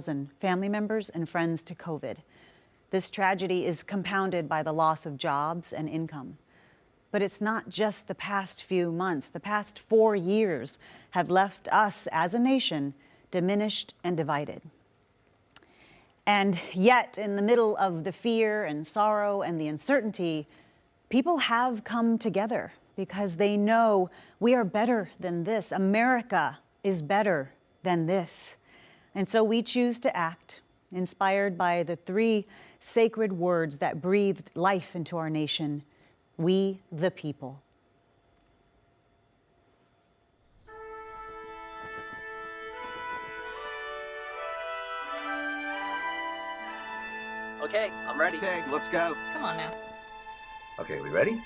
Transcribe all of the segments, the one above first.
and family members and friends to COVID. This tragedy is compounded by the loss of jobs and income. But it's not just the past few months. The past 4 years have left us as a nation diminished and divided. And yet, in the middle of the fear and sorrow and the uncertainty, people have come together because they know we are better than this. America is better than this. And so we choose to act, inspired by the 3 sacred words that breathed life into our nation: we the people. Okay, I'm ready. Okay, let's go. Come on now. Okay, we ready?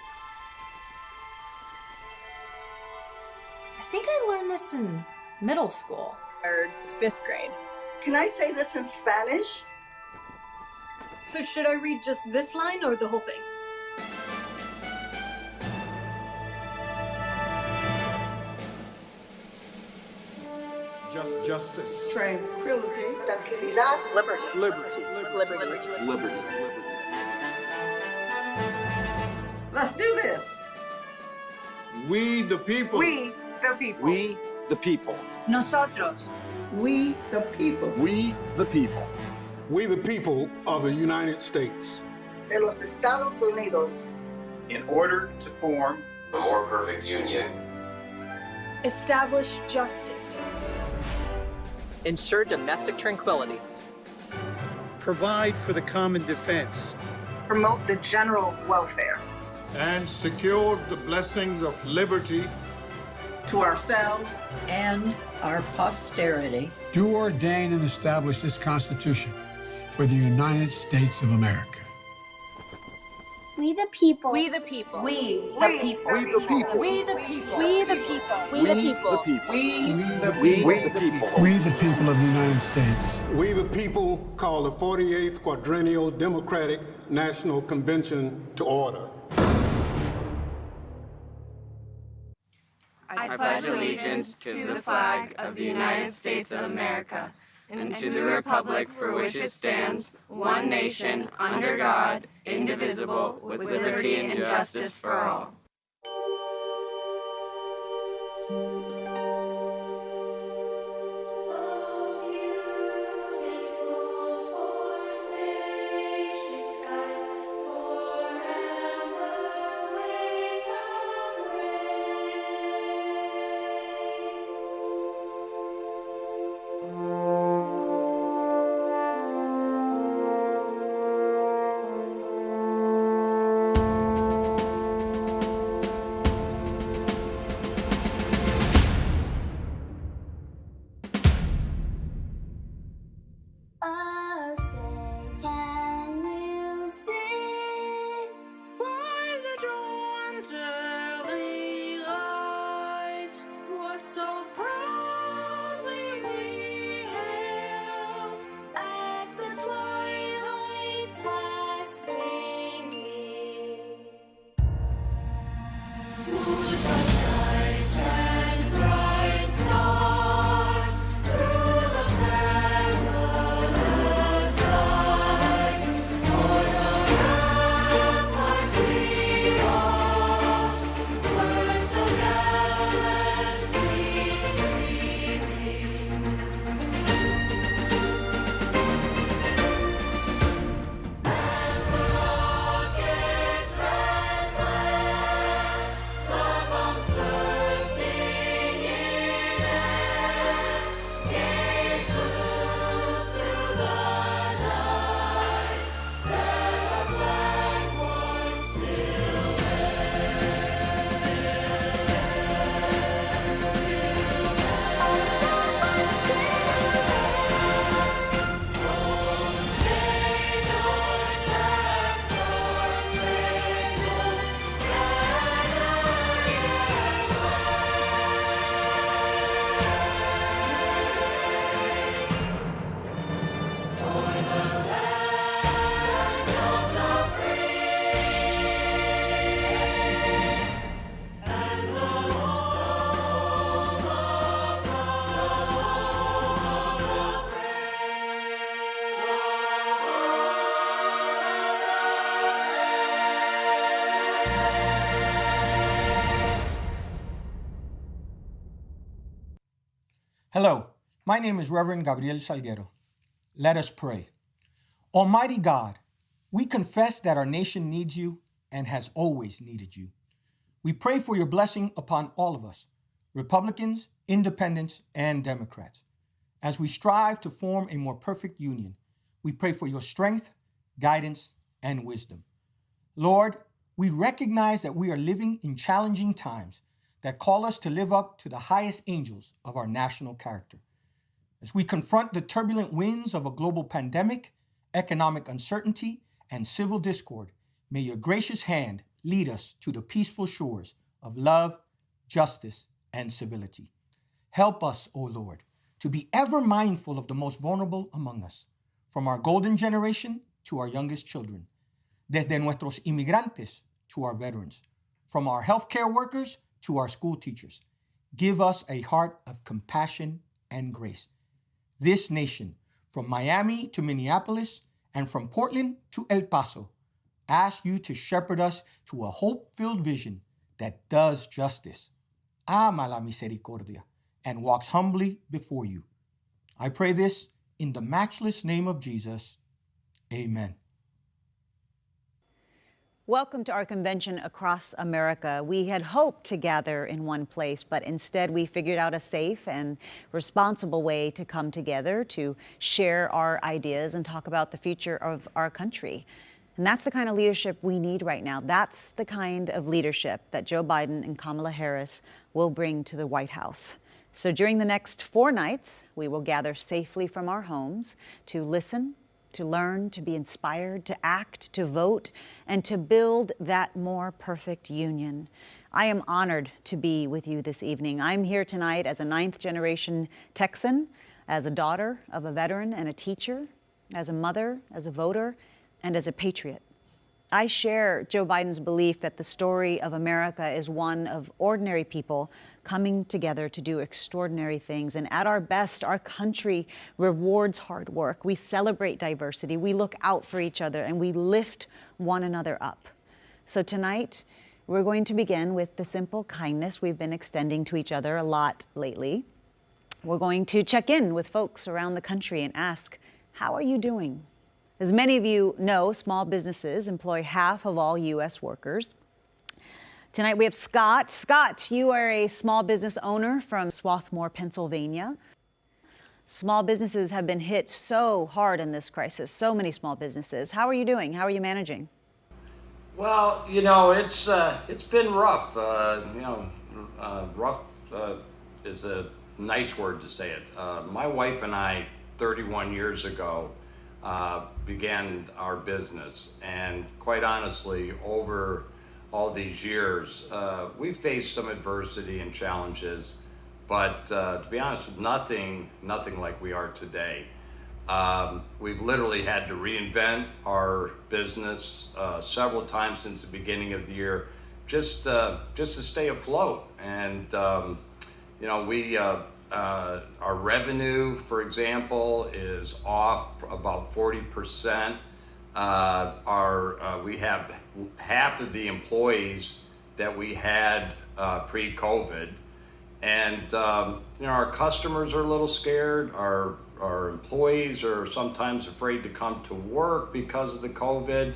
I think I learned this in middle school. Or 5th grade. Can I say this in Spanish? So should I read just this line or the whole thing? Justice. Tranquility. Tranquilidad. Liberty. Liberty. Liberty. Let's do this. We the people. We the people. We the people. Nosotros. We the people. We the people. We the people of the United States. De los Estados Unidos. In order to form a more perfect union. Establish justice. Ensure domestic tranquility. Provide for the common defense. Promote the general welfare. And secure the blessings of liberty. To ourselves and our posterity. Do ordain and establish this Constitution for the United States of America. We the people. We the people. We the people. We the people. We the people. We the people. We the people. We the people. We the people of the United States. We the people call the 48th Quadrennial Democratic National Convention to order. I pledge allegiance to the flag of the United States of America and to the republic for which it stands, one nation, under God, indivisible, with liberty and justice for all. Hello, my name is Reverend Gabriel Salguero. Let us pray. Almighty God, we confess that our nation needs you and has always needed you. We pray for your blessing upon all of us, Republicans, Independents, and Democrats. As we strive to form a more perfect union, we pray for your strength, guidance, and wisdom. Lord, we recognize that we are living in challenging times that call us to live up to the highest angels of our national character. As we confront the turbulent winds of a global pandemic, economic uncertainty, and civil discord, may your gracious hand lead us to the peaceful shores of love, justice, and civility. Help us, O Lord, to be ever mindful of the most vulnerable among us, from our golden generation to our youngest children, desde nuestros inmigrantes to our veterans, from our healthcare workers to our school teachers. Give us a heart of compassion and grace. This nation, from Miami to Minneapolis and from Portland to El Paso, ask you to shepherd us to a hope-filled vision that does justice, ama la misericordia, and walks humbly before you. I pray this in the matchless name of Jesus. Amen. Welcome to our convention across America. We had hoped to gather in one place, but instead we figured out a safe and responsible way to come together to share our ideas and talk about the future of our country. And that's the kind of leadership we need right now. That's the kind of leadership that Joe Biden and Kamala Harris will bring to the White House. So during the next 4 nights, we will gather safely from our homes to listen, to learn, to be inspired, to act, to vote, and to build that more perfect union. I am honored to be with you this evening. I'm here tonight as a 9th-generation Texan, as a daughter of a veteran and a teacher, as a mother, as a voter, and as a patriot. I share Joe Biden's belief that the story of America is one of ordinary people coming together to do extraordinary things. And at our best, our country rewards hard work. We celebrate diversity. We look out for each other, and we lift one another up. So tonight, we're going to begin with the simple kindness we've been extending to each other a lot lately. We're going to check in with folks around the country and ask, how are you doing? As many of you know, small businesses employ half of all U.S. workers. Tonight we have Scott. Scott, you are a small business owner from Swarthmore, Pennsylvania. Small businesses have been hit so hard in this crisis, so many small businesses. How are you doing? How are you managing? Well, you know, it's been rough. Rough is a nice word to say it. My wife and I, 31 years ago, began our business, and quite honestly, over all these years, we faced some adversity and challenges, but to be honest, nothing like we are today. We've literally had to reinvent our business several times since the beginning of the year, just to stay afloat. And you know, our revenue, for example, is off about 40%. We have half of the employees that we had pre-COVID, and you know, our customers are a little scared. Our employees are sometimes afraid to come to work because of the COVID,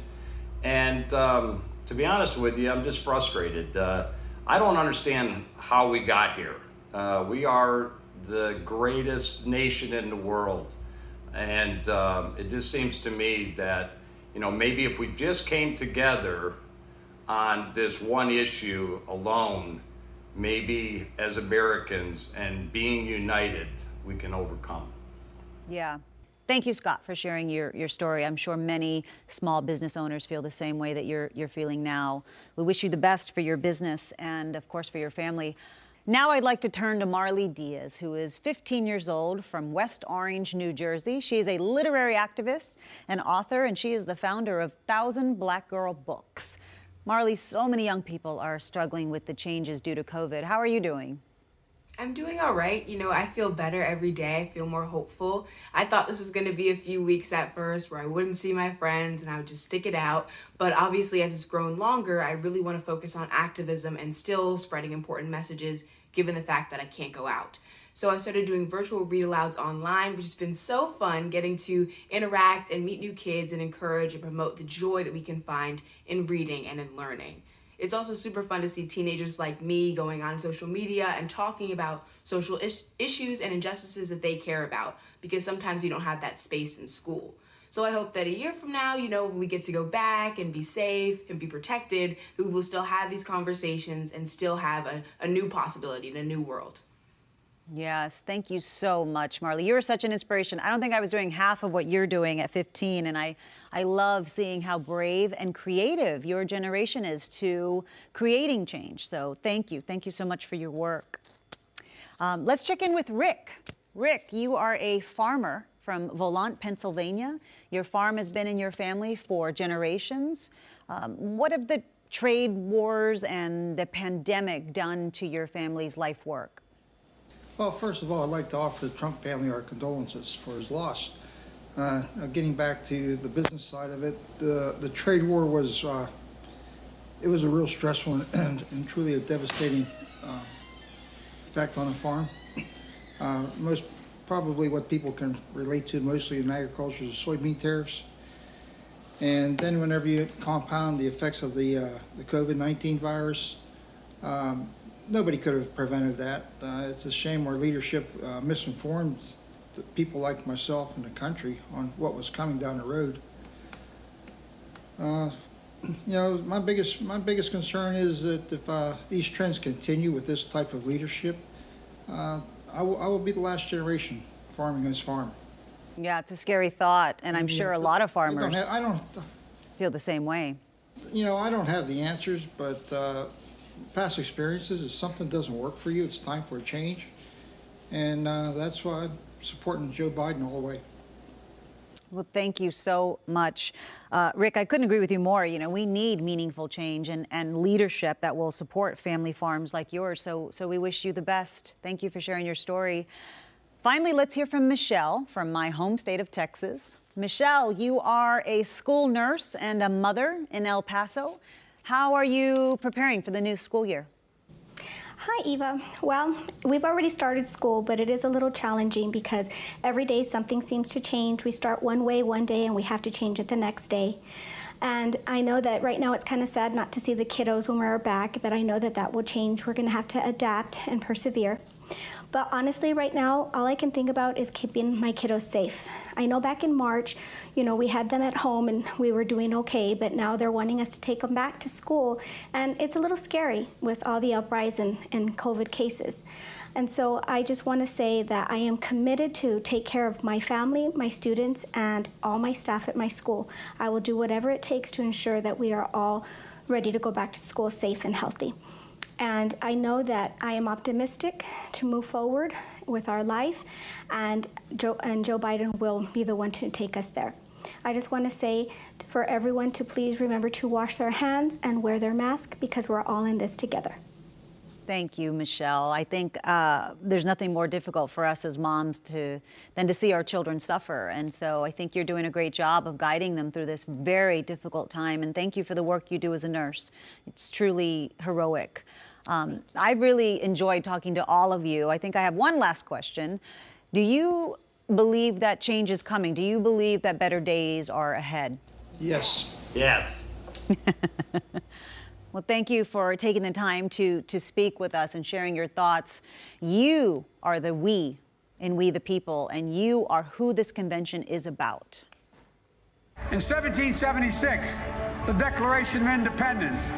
and to be honest with you, I'm just frustrated. I don't understand how we got here. We are the greatest nation in the world, and it just seems to me that, you know, maybe if we just came together on this one issue alone, maybe as Americans and being united, we can overcome. Yeah. Thank you, Scott, for sharing your story. I'm sure many small business owners feel the same way that you're feeling now. We wish you the best for your business and, of course, for your family. Now I'd like to turn to Marley Diaz, who is 15 years old from West Orange, New Jersey. She is a literary activist and author, and she is the founder of 1,000 Black Girl Books. Marley, so many young people are struggling with the changes due to COVID. How are you doing? I'm doing all right. You know, I feel better every day. I feel more hopeful. I thought this was going to be a few weeks at first where I wouldn't see my friends and I would just stick it out. But obviously, as it's grown longer, I really want to focus on activism and still spreading important messages, given the fact that I can't go out. So I started doing virtual read-alouds online, which has been so fun, getting to interact and meet new kids and encourage and promote the joy that we can find in reading and in learning. It's also super fun to see teenagers like me going on social media and talking about social issues and injustices that they care about, because sometimes you don't have that space in school. So I hope that a year from now, when we get to go back and be safe and be protected, that we will still have these conversations and still have a new possibility in a new world. Yes, thank you so much, Marley. You're such an inspiration. I don't think I was doing half of what you're doing at 15, and I love seeing how brave and creative your generation is to creating change. So thank you. Thank you so much for your work. Let's check in with Rick. Rick, you are a farmer from Volant, Pennsylvania. Your farm has been in your family for generations. What have the trade wars and the pandemic done to your family's life work? Well, first of all, I'd like to offer the Trump family our condolences for his loss. Getting back to the business side of it, the trade war was it was a real stressful and truly a devastating effect on a farm. Most probably what people can relate to mostly in agriculture is soybean tariffs. And then whenever you compound the effects of the COVID-19 virus, nobody could have prevented that. It's a shame our leadership misinformed the people like myself and the country on what was coming down the road. My biggest concern is that if these trends continue with this type of leadership, I will be the last generation farming this farm. Yeah, it's a scary thought, and I'm sure a lot of farmers I don't feel the same way. I don't have the answers, but past experiences, if something doesn't work for you, it's time for a change. And that's why I'm supporting Joe Biden all the way. Well, thank you so much. Rick, I couldn't agree with you more. We need meaningful change and leadership that will support family farms like yours. So we wish you the best. Thank you for sharing your story. Finally, let's hear from Michelle from my home state of Texas. Michelle, you are a school nurse and a mother in El Paso. How are you preparing for the new school year? Hi, Eva. Well, we've already started school, but it is a little challenging because every day something seems to change. We start one way one day and we have to change it the next day. And I know that right now it's kind of sad not to see the kiddos when we're back, but I know that that will change. We're going to have to adapt and persevere. But honestly, right now, all I can think about is keeping my kiddos safe. I know back in March, we had them at home and we were doing okay, but now they're wanting us to take them back to school. And it's a little scary with all the uprise in COVID cases. And so I just want to say that I am committed to take care of my family, my students, and all my staff at my school. I will do whatever it takes to ensure that we are all ready to go back to school safe and healthy. And I know that I am optimistic to move forward with our life, and Joe Biden will be the one to take us there. I just want to say for everyone to please remember to wash their hands and wear their mask, because we're all in this together. Thank you, Michelle. I think there's nothing more difficult for us as moms than to see our children suffer. And so I think you're doing a great job of guiding them through this very difficult time. And thank you for the work you do as a nurse. It's truly heroic. I really enjoyed talking to all of you. I think I have one last question. Do you believe that change is coming? Do you believe that better days are ahead? Yes. Yes. Well, thank you for taking the time to speak with us and sharing your thoughts. You are the we in We the People, and you are who this convention is about. In 1776, the Declaration of Independence,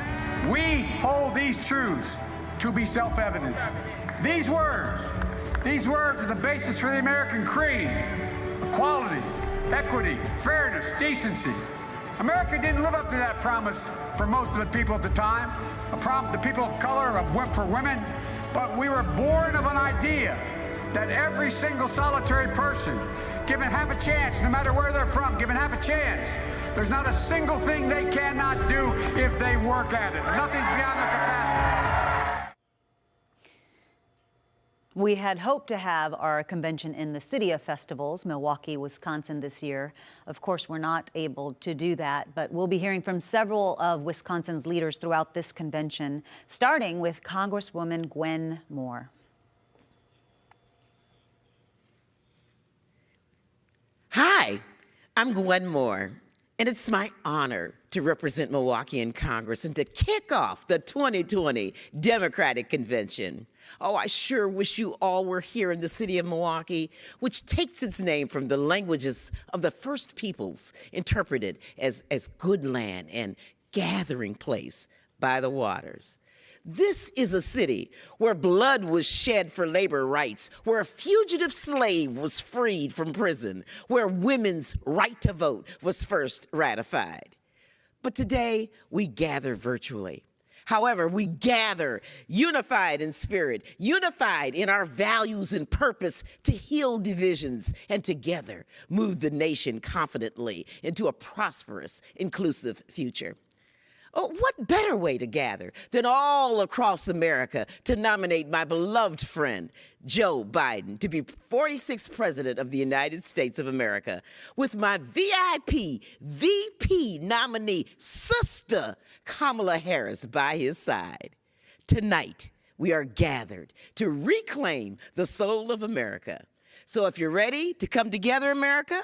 we hold these truths to be self-evident. These words are the basis for the American creed: equality, equity, fairness, decency. America didn't live up to that promise for most of the people at the time, the people of color, for women, but we were born of an idea that every single solitary person, given half a chance, no matter where they're from, given half a chance, there's not a single thing they cannot do if they work at it. Nothing's beyond their capacity. We had hoped to have our convention in the City of Festivals, Milwaukee, Wisconsin, this year. Of course, we're not able to do that, but we'll be hearing from several of Wisconsin's leaders throughout this convention, starting with Congresswoman Gwen Moore. I'm Gwen Moore, and it's my honor to represent Milwaukee in Congress and to kick off the 2020 Democratic Convention. Oh, I sure wish you all were here in the city of Milwaukee, which takes its name from the languages of the first peoples, interpreted as good land and gathering place by the waters. This is a city where blood was shed for labor rights, where a fugitive slave was freed from prison, where women's right to vote was first ratified. But today, we gather virtually. However, we gather unified in spirit, unified in our values and purpose to heal divisions and together move the nation confidently into a prosperous, inclusive future. Oh, what better way to gather than all across America to nominate my beloved friend, Joe Biden, to be 46th President of the United States of America, with my VIP, VP nominee, Sister Kamala Harris by his side. Tonight, we are gathered to reclaim the soul of America. So if you're ready to come together, America,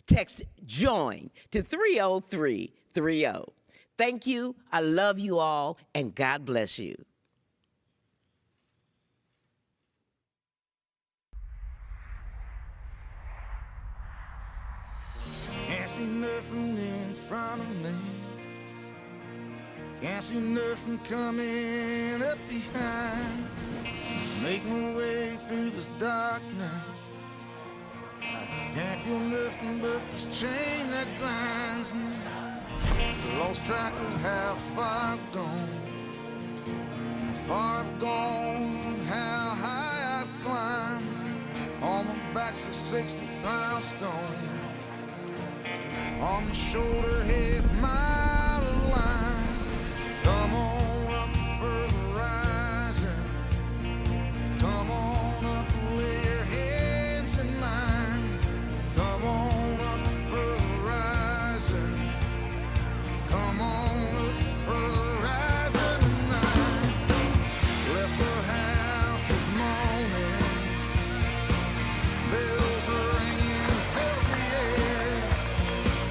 text JOIN to 30330. Thank you, I love you all, and God bless you. Can't see nothing in front of me. Can't see nothing coming up behind. Make my way through this darkness. I can't feel nothing but this chain that binds me. Lost track of how far I've gone, how high I've climbed. On my back's a 60-pound stone, on my shoulder half-mile line. Come on up for the rising, come on up and lay your hands in mine. Come on up for the rising, come on up for the rising tonight. Left the house this morning, bells were ringing, filled the air.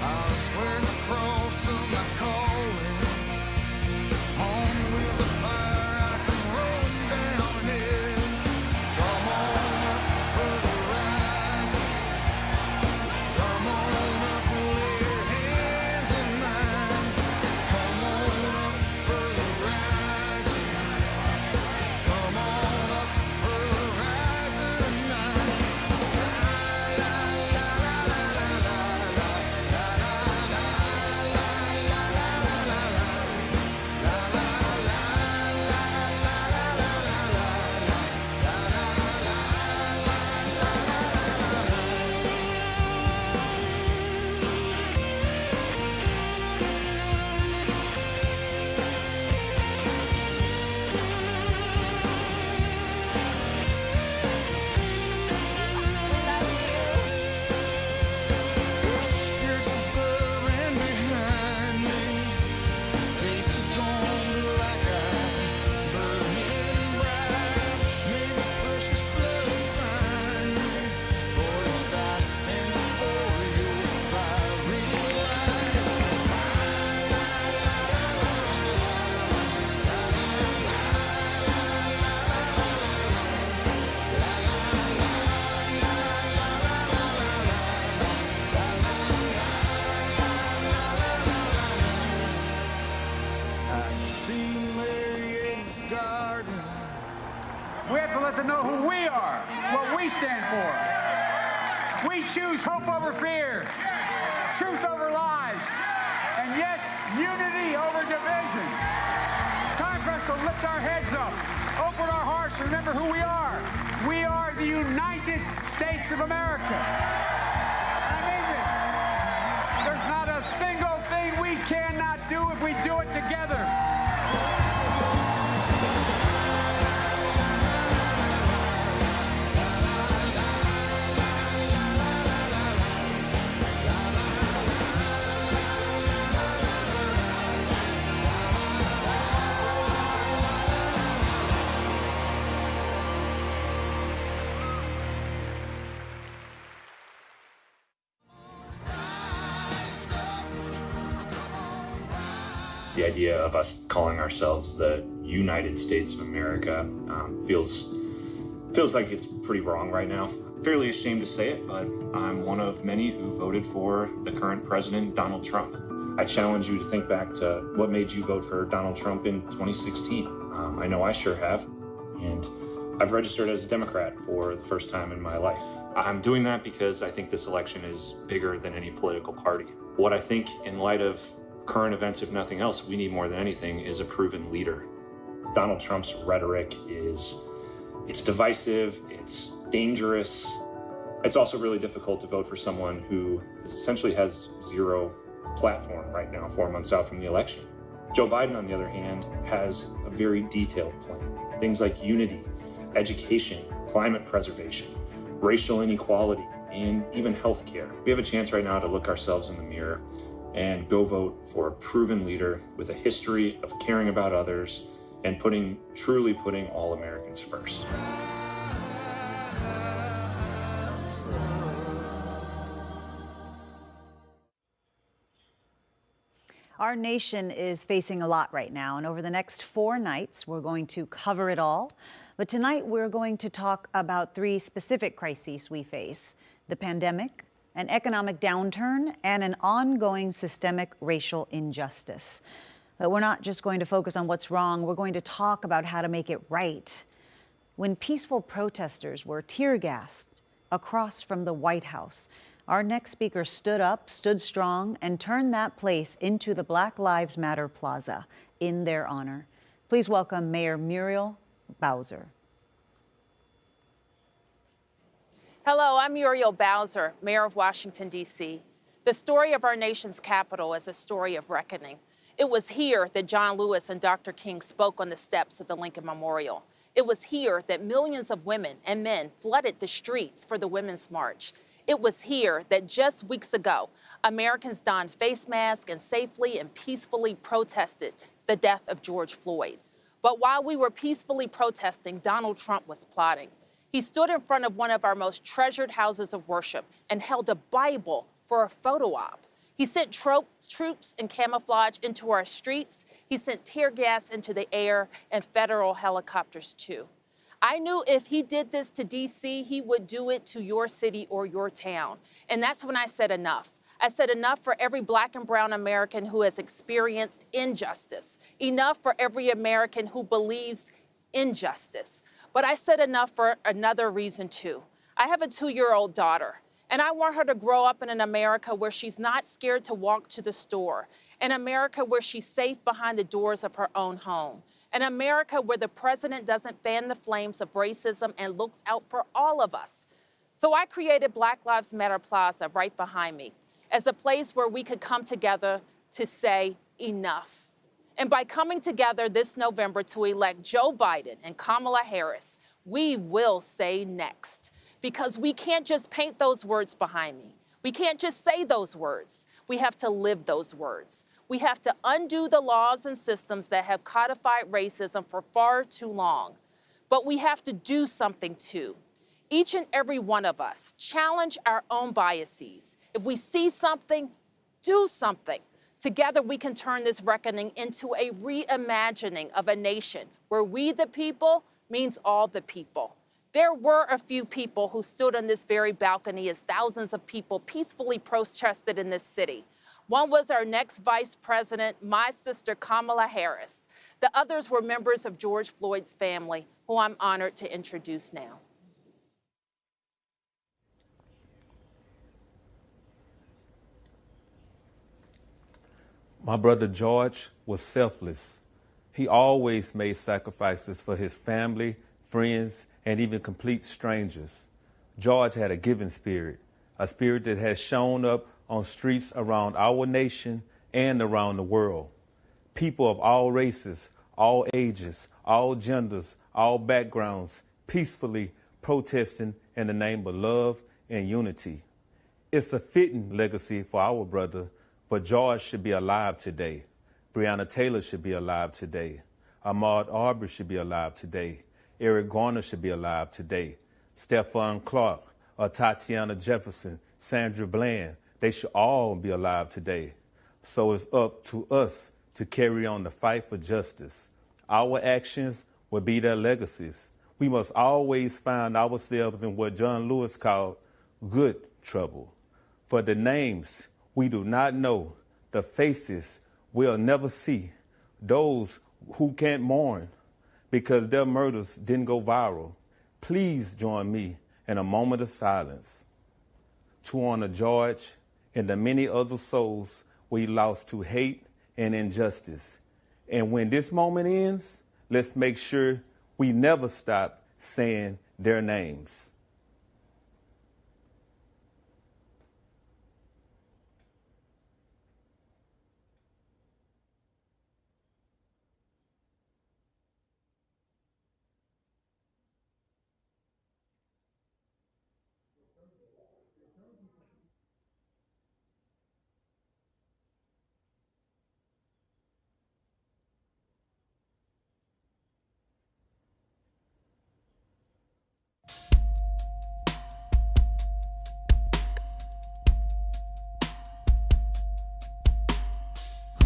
I was wearing the cross of my calling, on wheels of fire I come rolling downhill. Come on up for the rising, come on up and lay your hands in mine. Come on up for the rising, come on up for the rising tonight. La la la la la la la la la la la spirits above and behind me, faces gone like ice, burning bright. May the precious blood find me, for as I stand before your fiery light. I see Mary in the garden. We have to let them know who we are, what we stand for. We choose hope over fear, truth over lies, and yes, unity over division. It's time for us to lift our heads up, open our hearts, and remember who we are. We are the United States of America. I mean this. There's not a single thing we cannot do if we do it together. The idea of us calling ourselves the United States of America feels like it's pretty wrong right now. I'm fairly ashamed to say it, but I'm one of many who voted for the current president, Donald Trump. I challenge you to think back to what made you vote for Donald Trump in 2016. I know I sure have, and I've registered as a Democrat for the first time in my life. I'm doing that because I think this election is bigger than any political party. What I think, in light of current events, if nothing else, we need more than anything is a proven leader. Donald Trump's rhetoric it's divisive, it's dangerous. It's also really difficult to vote for someone who essentially has zero platform right now, 4 months out from the election. Joe Biden, on the other hand, has a very detailed plan. Things like unity, education, climate preservation, racial inequality, and even healthcare. We have a chance right now to look ourselves in the mirror and go vote for a proven leader with a history of caring about others and truly putting all Americans first. Our nation is facing a lot right now, and over the next 4 nights, we're going to cover it all. But tonight, we're going to talk about 3 specific crises we face: the pandemic, an economic downturn, and an ongoing systemic racial injustice. But we're not just going to focus on what's wrong, we're going to talk about how to make it right. When peaceful protesters were tear-gassed across from the White House, our next speaker stood up, stood strong, and turned that place into the Black Lives Matter Plaza in their honor. Please welcome Mayor Muriel Bowser. Hello, I'm Muriel Bowser, Mayor of Washington, D.C. The story of our nation's capital is a story of reckoning. It was here that John Lewis and Dr. King spoke on the steps of the Lincoln Memorial. It was here that millions of women and men flooded the streets for the Women's March. It was here that just weeks ago, Americans donned face masks and safely and peacefully protested the death of George Floyd. But while we were peacefully protesting, Donald Trump was plotting. He stood in front of one of our most treasured houses of worship and held a Bible for a photo op. He sent troops in camouflage into our streets. He sent tear gas into the air and federal helicopters too. I knew if he did this to D.C., he would do it to your city or your town. And that's when I said enough. I said enough for every Black and brown American who has experienced injustice. Enough for every American who believes in justice. But I said enough for another reason too. I have a 2-year-old daughter, and I want her to grow up in an America where she's not scared to walk to the store, an America where she's safe behind the doors of her own home, an America where the president doesn't fan the flames of racism and looks out for all of us. So I created Black Lives Matter Plaza right behind me as a place where we could come together to say enough. And by coming together this November to elect Joe Biden and Kamala Harris, we will say next. Because we can't just paint those words behind me. We can't just say those words. We have to live those words. We have to undo the laws and systems that have codified racism for far too long. But we have to do something too. Each and every one of us challenge our own biases. If we see something, do something. Together we can turn this reckoning into a reimagining of a nation where we the people means all the people. There were a few people who stood on this very balcony as thousands of people peacefully protested in this city. One was our next vice president, my sister Kamala Harris. The others were members of George Floyd's family, who I'm honored to introduce now. My brother George was selfless. He always made sacrifices for his family, friends, and even complete strangers. George had a giving spirit, a spirit that has shown up on streets around our nation and around the world. People of all races, all ages, all genders, all backgrounds, peacefully protesting in the name of love and unity. It's a fitting legacy for our brother, but George should be alive today. Breonna Taylor should be alive today. Ahmaud Arbery should be alive today. Eric Garner should be alive today. Stephon Clark, Tatiana Jefferson, Sandra Bland, they should all be alive today. So it's up to us to carry on the fight for justice. Our actions will be their legacies. We must always find ourselves in what John Lewis called good trouble. For the names we do not know, the faces we'll never see, those who can't mourn because their murders didn't go viral. Please join me in a moment of silence to honor George and the many other souls we lost to hate and injustice. And when this moment ends, let's make sure we never stop saying their names.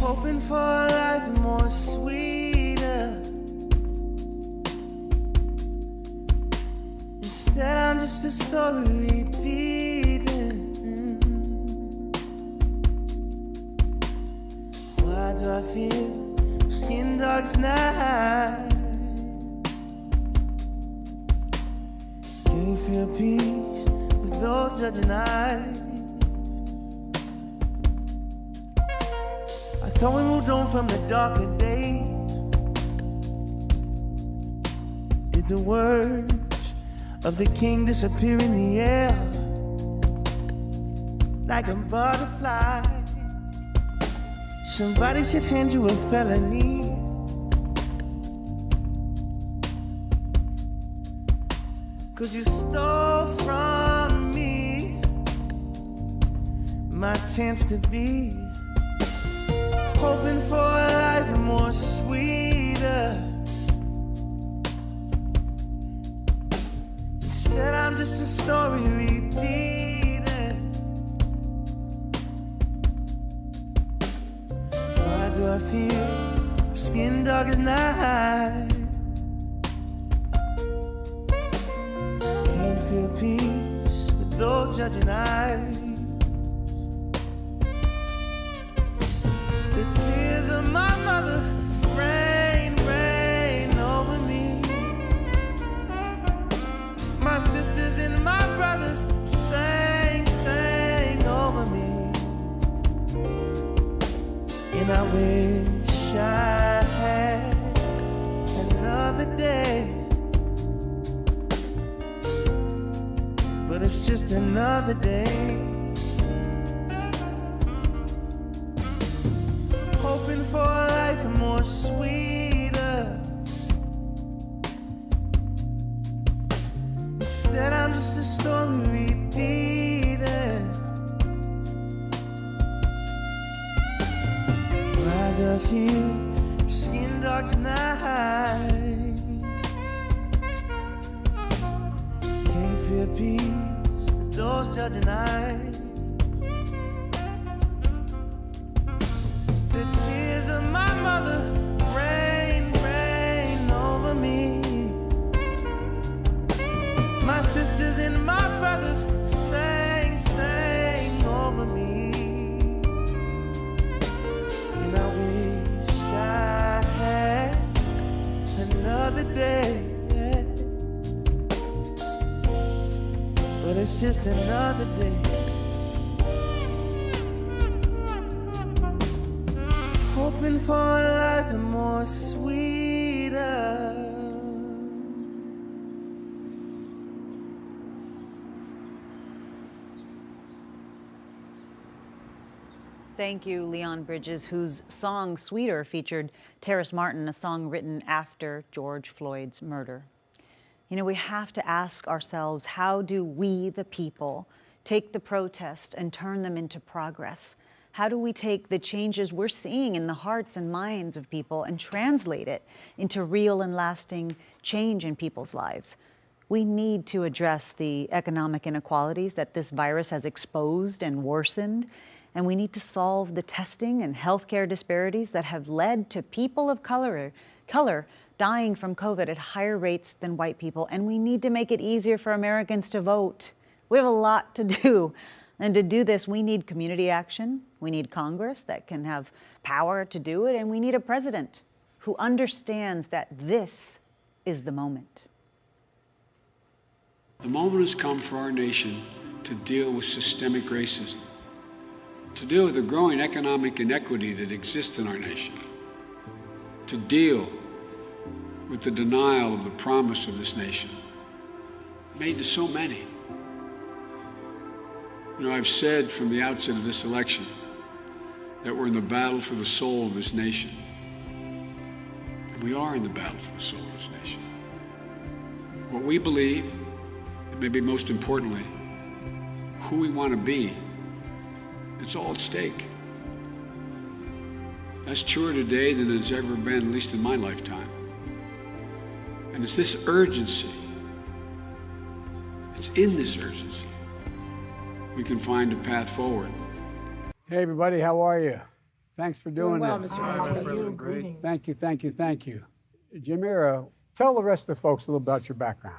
Hoping for a life more sweeter. Instead, I'm just a story repeating. Why do I feel skin dark's night? Can you feel peace with those judging eyes? Thought we moved on from the darker days. Did the words of the king disappear in the air like a butterfly? Somebody should hand you a felony. Cause you stole from me my chance to be. Hoping for a life more sweeter. Instead, I'm just a story repeating. Why do I feel skin dark as night? Can't feel peace with those judging eyes. The tears of my mother rain, rain over me. My sisters and my brothers sang, sang over me. And I wish I had another day, but it's just another day. Hoping for a life more sweeter. Instead, I'm just a story repeating. Why do I feel skin dark's night? Can't feel peace with those judging eyes. My mother rain, rain over me. My sisters and my brothers sang, sang over me. And I wish I had another day, but it's just another day. Hoping for a life more sweeter. Thank you, Leon Bridges, whose song Sweeter featured Terrace Martin, a song written after George Floyd's murder. You know, we have to ask ourselves, how do we, the people, take the protest and turn them into progress? How do we take the changes we're seeing in the hearts and minds of people and translate it into real and lasting change in people's lives? We need to address the economic inequalities that this virus has exposed and worsened. And we need to solve the testing and healthcare disparities that have led to people of color dying from COVID at higher rates than white people. And we need to make it easier for Americans to vote. We have a lot to do. And to do this, we need community action. We need Congress that can have power to do it. And we need a president who understands that this is the moment. The moment has come for our nation to deal with systemic racism, to deal with the growing economic inequity that exists in our nation, to deal with the denial of the promise of this nation made to so many. You know, I've said from the outset of this election that we're in the battle for the soul of this nation. And we are in the battle for the soul of this nation. What we believe, and maybe most importantly, who we want to be, it's all at stake. That's truer today than it's ever been, at least in my lifetime. And it's this urgency, it's in this urgency, we can find a path forward. Hey, everybody, how are you? Thanks for doing well, this. Mr. Vice President. Thank you. Jamira, tell the rest of the folks a little about your background.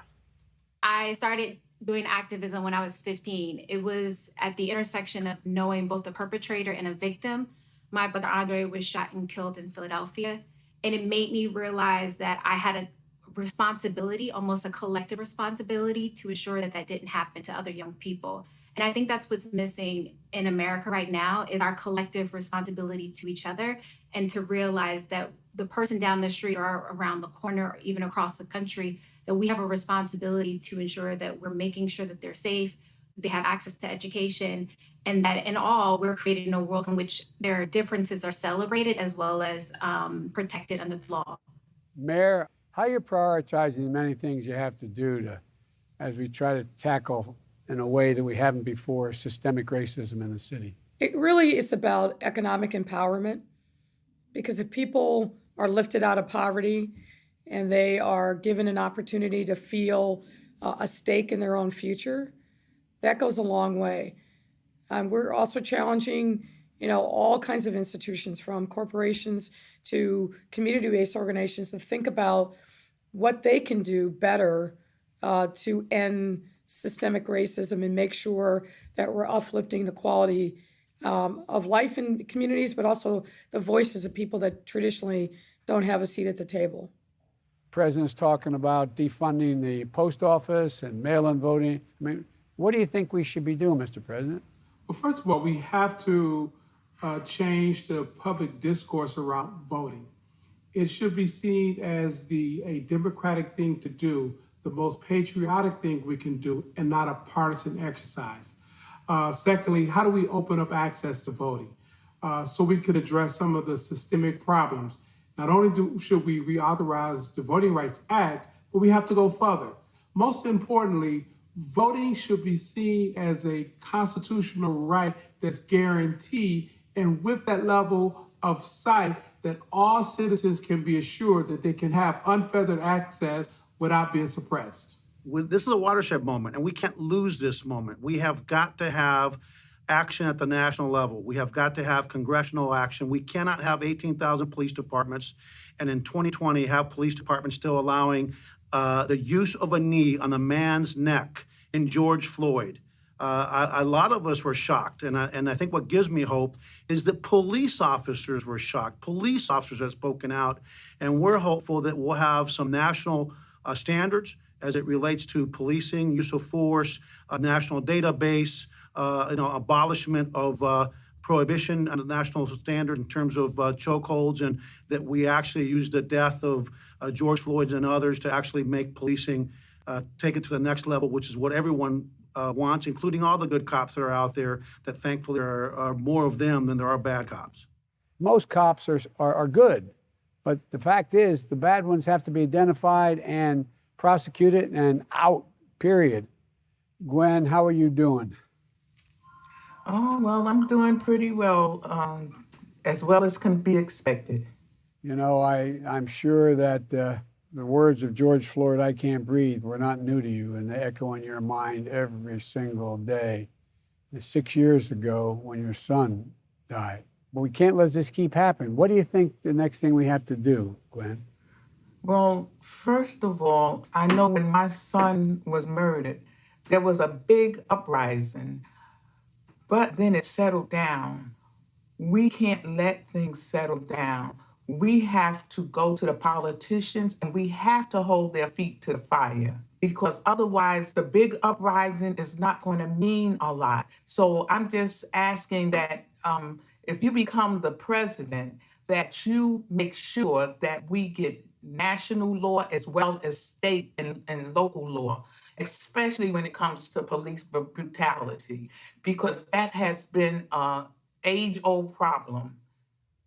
I started doing activism when I was 15. It was at the intersection of knowing both the perpetrator and a victim. My brother Andre was shot and killed in Philadelphia. And it made me realize that I had a responsibility, almost a collective responsibility, to ensure that that didn't happen to other young people. And I think that's what's missing in America right now is our collective responsibility to each other, and to realize that the person down the street or around the corner or even across the country, that we have a responsibility to ensure that we're making sure that they're safe, they have access to education, and that in all, we're creating a world in which their differences are celebrated as well as protected under the law. Mayor, how are you prioritizing the many things you have to do as we try to tackle in a way that we haven't before systemic racism in the city? It really is about economic empowerment, because if people are lifted out of poverty and they are given an opportunity to feel a stake in their own future, that goes a long way. We're also challenging, all kinds of institutions, from corporations to community-based organizations, to think about what they can do better to end systemic racism and make sure that we're uplifting the quality of life in communities, but also the voices of people that traditionally don't have a seat at the table. President's talking about defunding the post office and mail-in voting. I mean, what do you think we should be doing, Mr. President? Well, first of all, we have to change the public discourse around voting. It should be seen as a democratic thing to do, the most patriotic thing we can do, and not a partisan exercise. Secondly, how do we open up access to voting so we could address some of the systemic problems? Not only should we reauthorize the Voting Rights Act, but we have to go further. Most importantly, voting should be seen as a constitutional right that's guaranteed, and with that level of sight, that all citizens can be assured that they can have unfettered access without being suppressed. This is a watershed moment, and we can't lose this moment. We have got to have action at the national level. We have got to have congressional action. We cannot have 18,000 police departments, and in 2020 have police departments still allowing the use of a knee on a man's neck in George Floyd. A lot of us were shocked, and I think what gives me hope is that police officers were shocked. Police officers have spoken out, and we're hopeful that we'll have some national standards as it relates to policing, use of force, a national database, abolishment of prohibition on a national standard in terms of chokeholds, and that we actually use the death of George Floyd and others to actually make policing take it to the next level, which is what everyone wants, including all the good cops that are out there, that thankfully are more of them than there are bad cops. Most cops are good, but the fact is the bad ones have to be identified and prosecuted and out, period. Gwen, how are you doing? Oh, well, I'm doing pretty well as can be expected. I'm sure that the words of George Floyd, "I can't breathe," were not new to you, and they echo in your mind every single day. 6 years ago when your son died. But we can't let this keep happening. What do you think the next thing we have to do, Glenn? Well, first of all, I know when my son was murdered, there was a big uprising, but then it settled down. We can't let things settle down. We have to go to the politicians and we have to hold their feet to the fire, because otherwise the big uprising is not going to mean a lot. So I'm just asking that if you become the president, that you make sure that we get national law as well as state and local law, especially when it comes to police brutality, because that has been an age-old problem.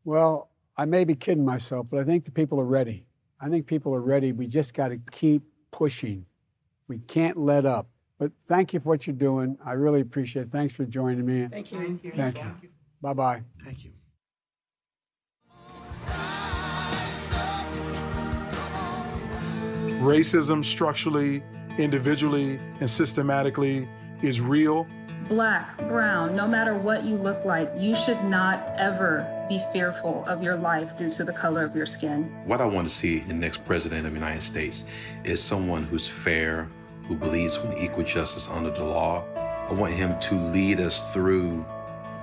Well, I may be kidding myself, but I think the people are ready. I think people are ready. We just got to keep pushing. We can't let up. But thank you for what you're doing. I really appreciate it. Thanks for joining me. Thank you. Thank you. Bye-bye. Thank you. Racism structurally, individually, and systematically is real. Black, brown, no matter what you look like, you should not ever be fearful of your life due to the color of your skin. What I want to see in the next president of the United States is someone who's fair, who believes in equal justice under the law. I want him to lead us through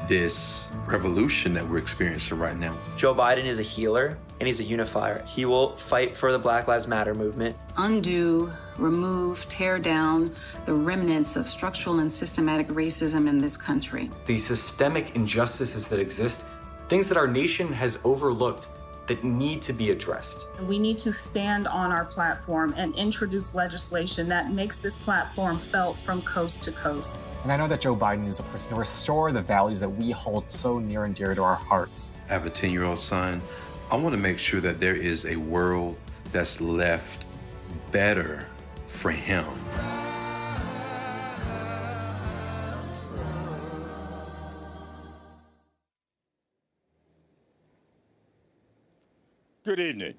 this revolution that we're experiencing right now. Joe Biden is a healer and he's a unifier. He will fight for the Black Lives Matter movement. Undo, remove, tear down the remnants of structural and systematic racism in this country. The systemic injustices that exist, things that our nation has overlooked that need to be addressed. We need to stand on our platform and introduce legislation that makes this platform felt from coast to coast. And I know that Joe Biden is the person to restore the values that we hold so near and dear to our hearts. I have a 10-year-old son. I want to make sure that there is a world that's left better for him. Good evening.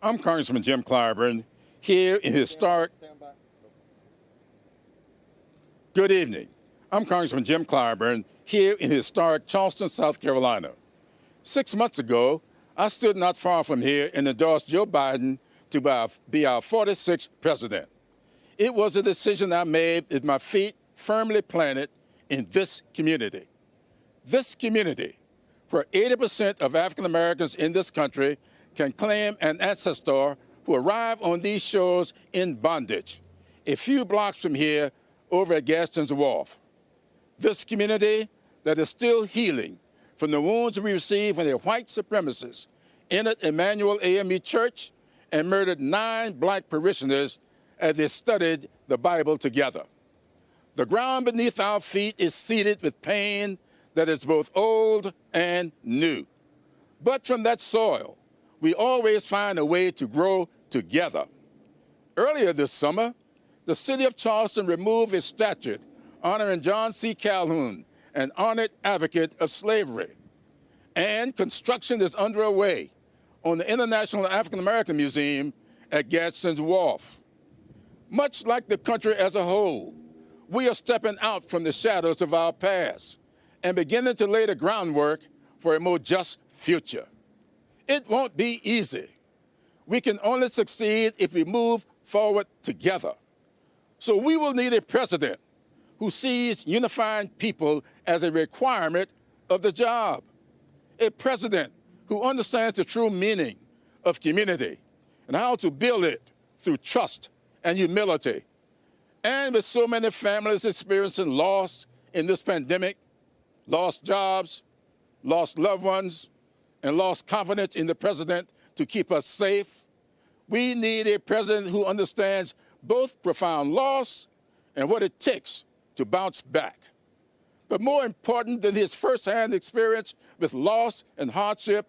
I'm Congressman Jim Clyburn here in historic. Good evening. I'm Congressman Jim Clyburn here in historic Charleston, South Carolina. 6 months ago, I stood not far from here and endorsed Joe Biden to be our 46th president. It was a decision I made with my feet firmly planted in this community. This community, where 80% of African Americans in this country can claim an ancestor who arrived on these shores in bondage, a few blocks from here over at Gaston's Wharf. This community that is still healing from the wounds we received when the white supremacists entered Emmanuel AME Church and murdered 9 black parishioners as they studied the Bible together. The ground beneath our feet is seeded with pain that is both old and new. But from that soil, we always find a way to grow together. Earlier this summer, the city of Charleston removed its statue honoring John C. Calhoun, an honored advocate of slavery. And construction is underway on the International African American Museum at Gadsden's Wharf. Much like the country as a whole, we are stepping out from the shadows of our past and beginning to lay the groundwork for a more just future. It won't be easy. We can only succeed if we move forward together. So we will need a president who sees unifying people as a requirement of the job. A president who understands the true meaning of community and how to build it through trust and humility. And with so many families experiencing loss in this pandemic, lost jobs, lost loved ones, and lost confidence in the president to keep us safe, we need a president who understands both profound loss and what it takes to bounce back. But more important than his firsthand experience with loss and hardship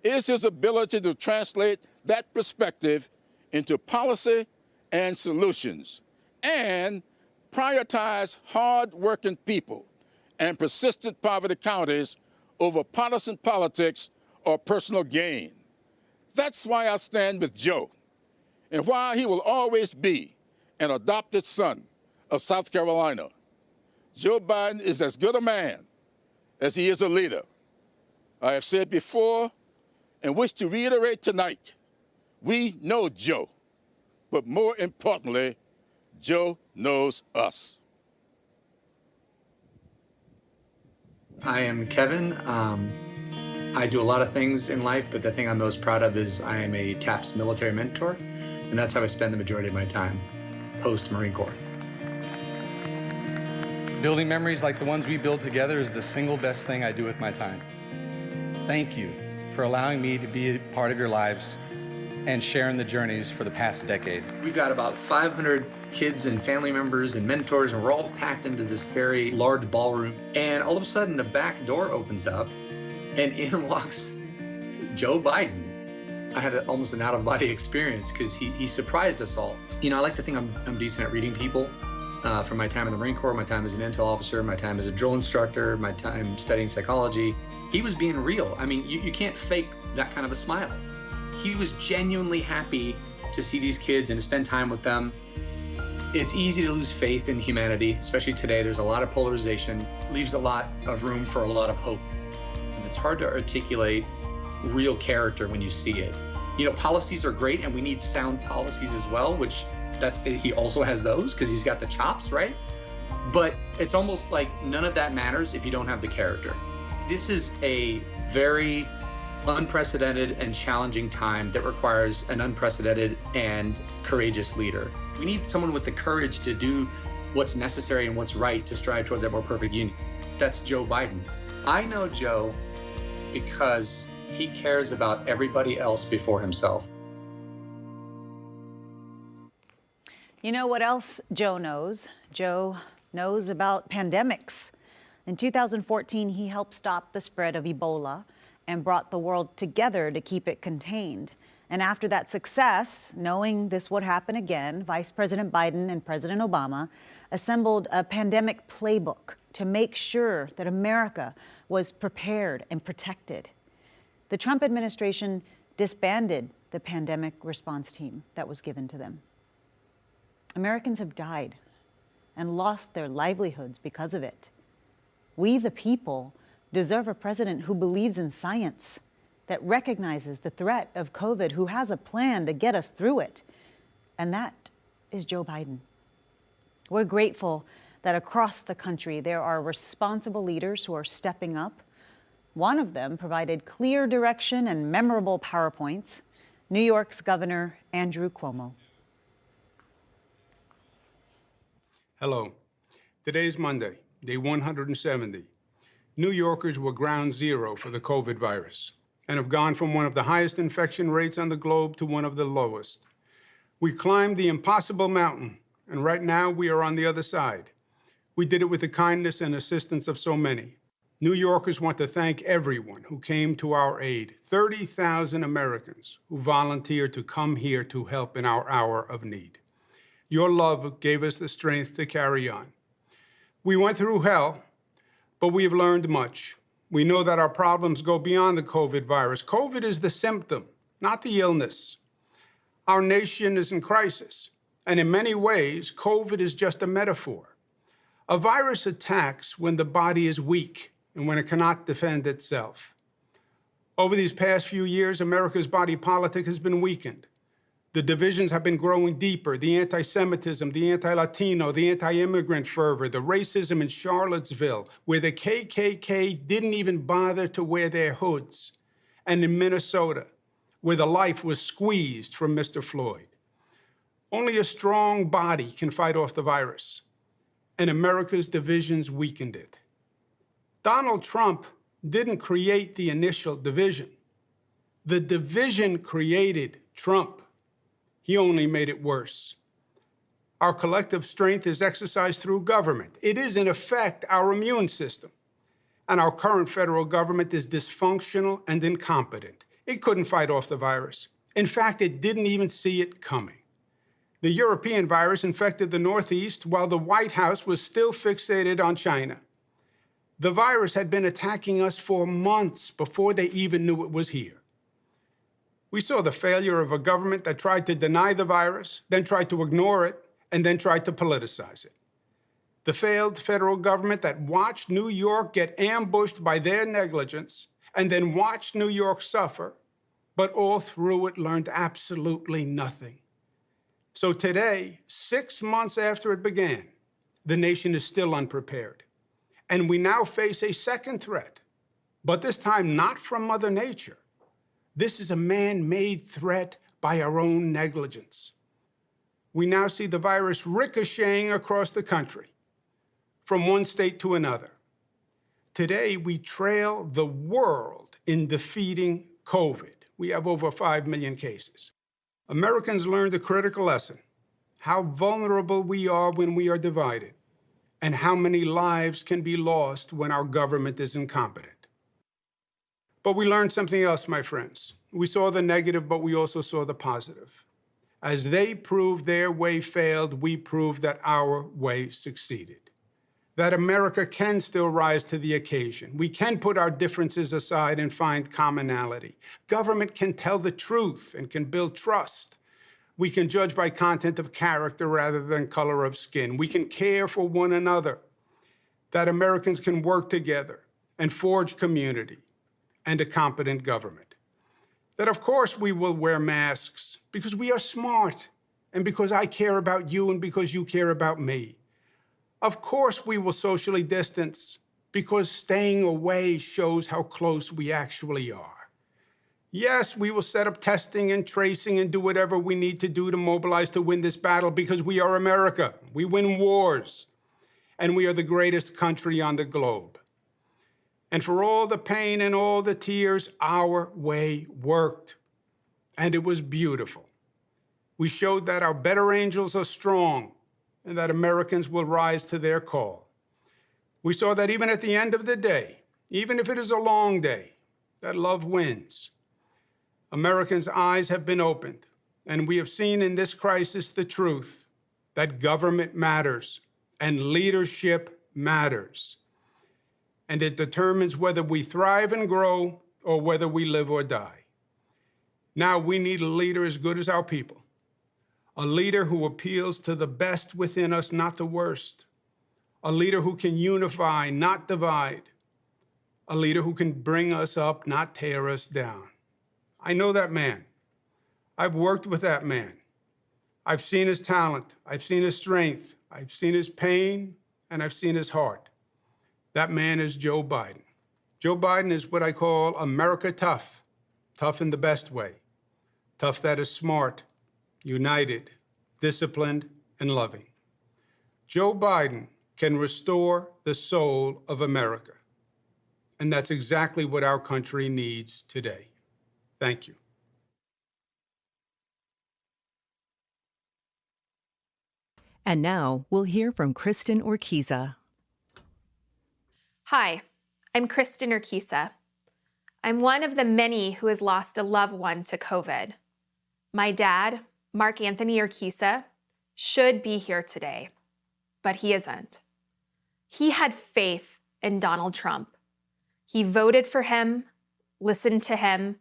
is his ability to translate that perspective into policy and solutions, and prioritize hard-working people and persistent poverty counties over partisan politics or personal gain. That's why I stand with Joe, and why he will always be an adopted son of South Carolina. Joe Biden is as good a man as he is a leader. I have said before and wish to reiterate tonight, we know Joe, but more importantly, Joe knows us. I am Kevin. I do a lot of things in life, but the thing I'm most proud of is I am a TAPS military mentor, and that's how I spend the majority of my time post-Marine Corps. Building memories like the ones we build together is the single best thing I do with my time. Thank you for allowing me to be a part of your lives and sharing the journeys for the past decade. We've got about 500 kids and family members and mentors, and we're all packed into this very large ballroom. And all of a sudden, the back door opens up, and in walks Joe Biden. I had almost an out-of-body experience because he surprised us all. You know, I like to think I'm decent at reading people. From my time in the Marine Corps, my time as an intel officer, my time as a drill instructor, my time studying psychology. He was being real. I mean, you can't fake that kind of a smile. He was genuinely happy to see these kids and to spend time with them. It's easy to lose faith in humanity, especially today. There's a lot of polarization, leaves a lot of room for a lot of hope. And it's hard to articulate real character when you see it. You know, policies are great, and we need sound policies as well, which he also has those because he's got the chops, right? But it's almost like none of that matters if you don't have the character. This is a very unprecedented and challenging time that requires an unprecedented and courageous leader. We need someone with the courage to do what's necessary and what's right to strive towards that more perfect union. That's Joe Biden. I know Joe because he cares about everybody else before himself. You know what else Joe knows? Joe knows about pandemics. In 2014, he helped stop the spread of Ebola and brought the world together to keep it contained. And after that success, knowing this would happen again, Vice President Biden and President Obama assembled a pandemic playbook to make sure that America was prepared and protected. The Trump administration disbanded the pandemic response team that was given to them. Americans have died and lost their livelihoods because of it. We, the people, deserve a president who believes in science, that recognizes the threat of COVID, who has a plan to get us through it. And that is Joe Biden. We're grateful that across the country there are responsible leaders who are stepping up. One of them provided clear direction and memorable PowerPoints, New York's Governor Andrew Cuomo. Hello. Today's Monday, day 170. New Yorkers were ground zero for the COVID virus and have gone from one of the highest infection rates on the globe to one of the lowest. We climbed the impossible mountain, and right now we are on the other side. We did it with the kindness and assistance of so many. New Yorkers want to thank everyone who came to our aid, 30,000 Americans who volunteered to come here to help in our hour of need. Your love gave us the strength to carry on. We went through hell, but we have learned much. We know that our problems go beyond the COVID virus. COVID is the symptom, not the illness. Our nation is in crisis, and in many ways, COVID is just a metaphor. A virus attacks when the body is weak and when it cannot defend itself. Over these past few years, America's body politic has been weakened. The divisions have been growing deeper, the anti-Semitism, the anti-Latino, the anti-immigrant fervor, the racism in Charlottesville, where the KKK didn't even bother to wear their hoods, and in Minnesota, where the life was squeezed from Mr. Floyd. Only a strong body can fight off the virus, and America's divisions weakened it. Donald Trump didn't create the initial division. The division created Trump. He only made it worse. Our collective strength is exercised through government. It is, in effect, our immune system. And our current federal government is dysfunctional and incompetent. It couldn't fight off the virus. In fact, it didn't even see it coming. The European virus infected the Northeast while the White House was still fixated on China. The virus had been attacking us for months before they even knew it was here. We saw the failure of a government that tried to deny the virus, then tried to ignore it, and then tried to politicize it. The failed federal government that watched New York get ambushed by their negligence and then watched New York suffer, but all through it learned absolutely nothing. So today, 6 months after it began, the nation is still unprepared. And we now face a second threat, but this time not from Mother Nature. This is a man-made threat by our own negligence. We now see the virus ricocheting across the country, from one state to another. Today, we trail the world in defeating COVID. We have over 5 million cases. Americans learned a critical lesson, how vulnerable we are when we are divided, and how many lives can be lost when our government is incompetent. But we learned something else, my friends. We saw the negative, but we also saw the positive. As they proved their way failed, we proved that our way succeeded. That America can still rise to the occasion. We can put our differences aside and find commonality. Government can tell the truth and can build trust. We can judge by content of character rather than color of skin. We can care for one another. That Americans can work together and forge community and a competent government. That, of course, we will wear masks because we are smart and because I care about you and because you care about me. Of course, we will socially distance because staying away shows how close we actually are. Yes, we will set up testing and tracing and do whatever we need to do to mobilize to win this battle because we are America. We win wars, and we are the greatest country on the globe. And for all the pain and all the tears, our way worked, and it was beautiful. We showed that our better angels are strong, and that Americans will rise to their call. We saw that even at the end of the day, even if it is a long day, that love wins. Americans' eyes have been opened, and we have seen in this crisis the truth that government matters and leadership matters. And it determines whether we thrive and grow or whether we live or die. Now we need a leader as good as our people. A leader who appeals to the best within us, not the worst. A leader who can unify, not divide. A leader who can bring us up, not tear us down. I know that man. I've worked with that man. I've seen his talent. I've seen his strength. I've seen his pain, and I've seen his heart. That man is Joe Biden. Joe Biden is what I call America tough. Tough in the best way. Tough that is smart, united, disciplined, and loving. Joe Biden can restore the soul of America. And that's exactly what our country needs today. Thank you. And now we'll hear from Kristen Urquiza. Hi, I'm Kristen Urquiza. I'm one of the many who has lost a loved one to COVID. My dad, Mark Anthony Urquiza, should be here today, but he isn't. He had faith in Donald Trump. He voted for him, listened to him,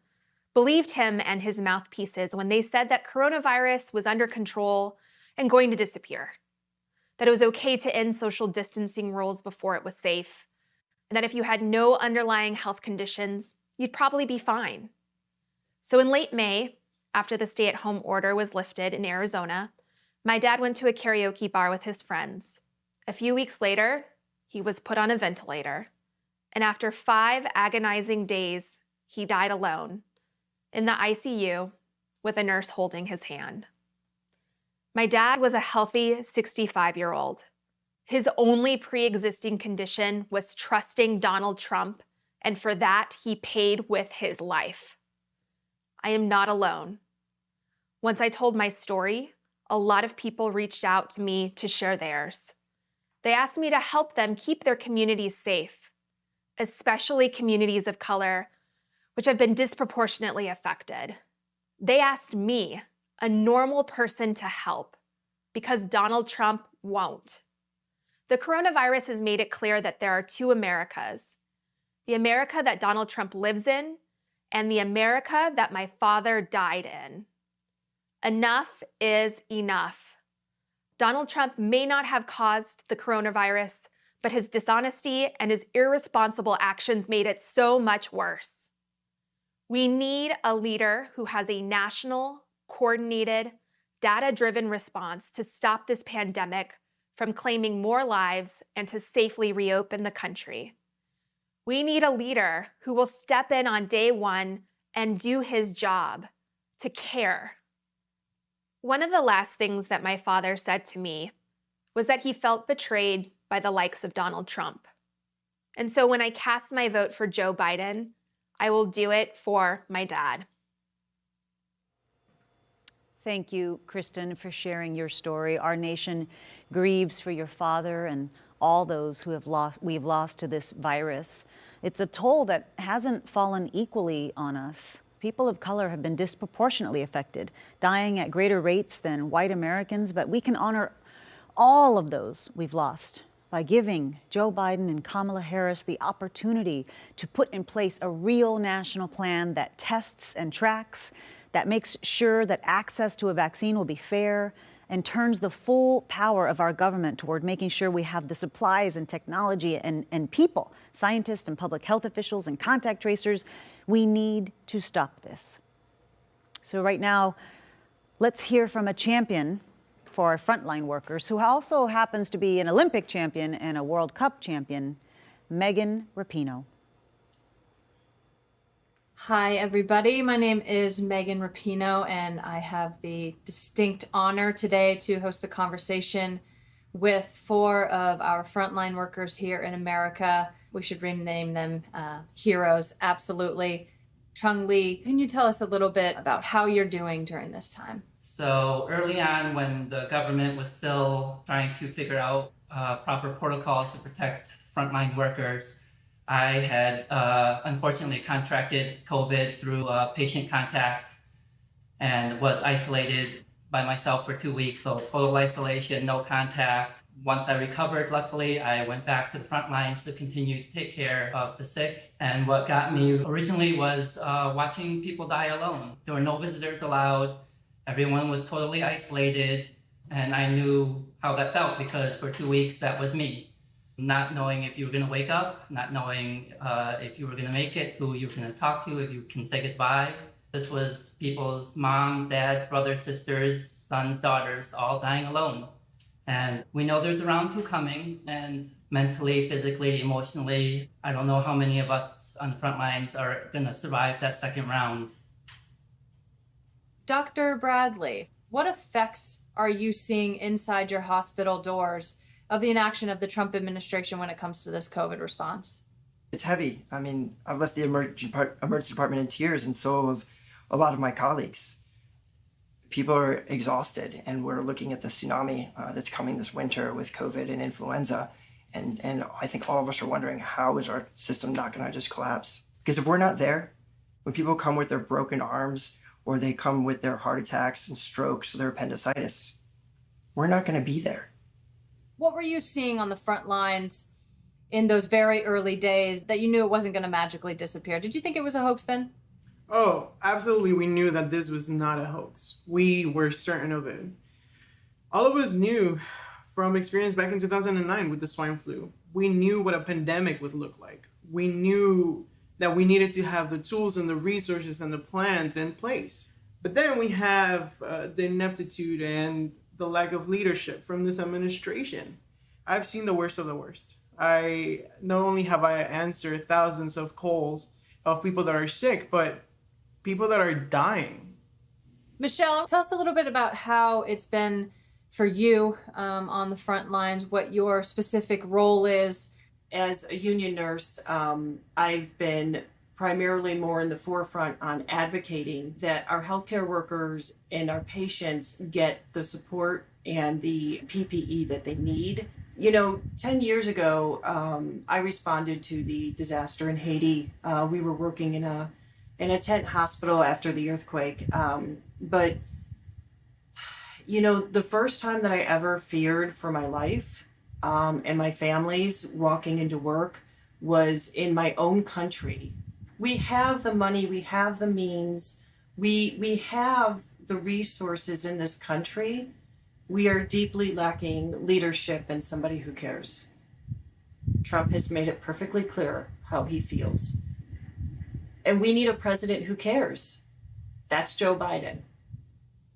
believed him and his mouthpieces when they said that coronavirus was under control and going to disappear, that it was okay to end social distancing rules before it was safe, and that if you had no underlying health conditions, you'd probably be fine. So in late May, after the stay-at-home order was lifted in Arizona, my dad went to a karaoke bar with his friends. A few weeks later, he was put on a ventilator. And after 5 agonizing days, he died alone in the ICU with a nurse holding his hand. My dad was a healthy 65-year-old. His only pre-existing condition was trusting Donald Trump, and for that, he paid with his life. I am not alone. Once I told my story, a lot of people reached out to me to share theirs. They asked me to help them keep their communities safe, especially communities of color, which have been disproportionately affected. They asked me, a normal person, to help because Donald Trump won't. The coronavirus has made it clear that there are 2 Americas: the America that Donald Trump lives in and the America that my father died in. Enough is enough. Donald Trump may not have caused the coronavirus, but his dishonesty and his irresponsible actions made it so much worse. We need a leader who has a national, coordinated, data-driven response to stop this pandemic from claiming more lives and to safely reopen the country. We need a leader who will step in on day one and do his job, to care. One of the last things that my father said to me was that he felt betrayed by the likes of Donald Trump. And so when I cast my vote for Joe Biden, I will do it for my dad. Thank you, Kristen, for sharing your story. Our nation grieves for your father and all those who we've lost to this virus. It's a toll that hasn't fallen equally on us. People of color have been disproportionately affected, dying at greater rates than white Americans, but we can honor all of those we've lost by giving Joe Biden and Kamala Harris the opportunity to put in place a real national plan that tests and tracks, that makes sure that access to a vaccine will be fair, and turns the full power of our government toward making sure we have the supplies and technology and people, scientists and public health officials and contact tracers. We need to stop this. So right now, let's hear from a champion for our frontline workers, who also happens to be an Olympic champion and a World Cup champion, Megan Repino. Hi, everybody. My name is Megan Repino, and I have the distinct honor today to host a conversation with 4 of our frontline workers here in America. We should rename them heroes, absolutely. Chung Lee, can you tell us a little bit about how you're doing during this time? So early on, when the government was still trying to figure out proper protocols to protect frontline workers, I had unfortunately contracted COVID through patient contact and was isolated by myself for 2 weeks. So total isolation, no contact. Once I recovered, luckily, I went back to the front lines to continue to take care of the sick. And what got me originally was watching people die alone. There were no visitors allowed. Everyone was totally isolated. And I knew how that felt because for 2 weeks, that was me. Not knowing if you were going to wake up, not knowing if you were going to make it, who you were going to talk to, if you can say goodbye. This was people's moms, dads, brothers, sisters, sons, daughters, all dying alone. And we know there's a round 2 coming, and mentally, physically, emotionally, I don't know how many of us on the front lines are going to survive that second round. Dr. Bradley, what effects are you seeing inside your hospital doors of the inaction of the Trump administration when it comes to this COVID response? It's heavy. I mean, I've left the emergency department in tears, and so have a lot of my colleagues. People are exhausted, and we're looking at the tsunami that's coming this winter with COVID and influenza. And I think all of us are wondering, how is our system not going to just collapse? Because if we're not there, when people come with their broken arms, or they come with their heart attacks and strokes or their appendicitis, we're not going to be there. What were you seeing on the front lines in those very early days that you knew it wasn't going to magically disappear? Did you think it was a hoax then? Oh, absolutely. We knew that this was not a hoax. We were certain of it. All of us knew from experience back in 2009 with the swine flu. We knew what a pandemic would look like. We knew that we needed to have the tools and the resources and the plans in place. But then we have the ineptitude and the lack of leadership from this administration. I've seen the worst of the worst. Not only have I answered thousands of calls of people that are sick, but people that are dying. Michelle, tell us a little bit about how it's been for you on the front lines, what your specific role is. As a union nurse, I've been primarily more in the forefront on advocating that our healthcare workers and our patients get the support and the PPE that they need. You know, 10 years ago, I responded to the disaster in Haiti. We were working in a tent hospital after the earthquake. But, you know, the first time that I ever feared for my life and my family's walking into work was in my own country. We have the money, we have the means, we have the resources in this country We are deeply lacking leadership and somebody who cares. Trump has made it perfectly clear how he feels. And we need a president who cares. That's Joe Biden.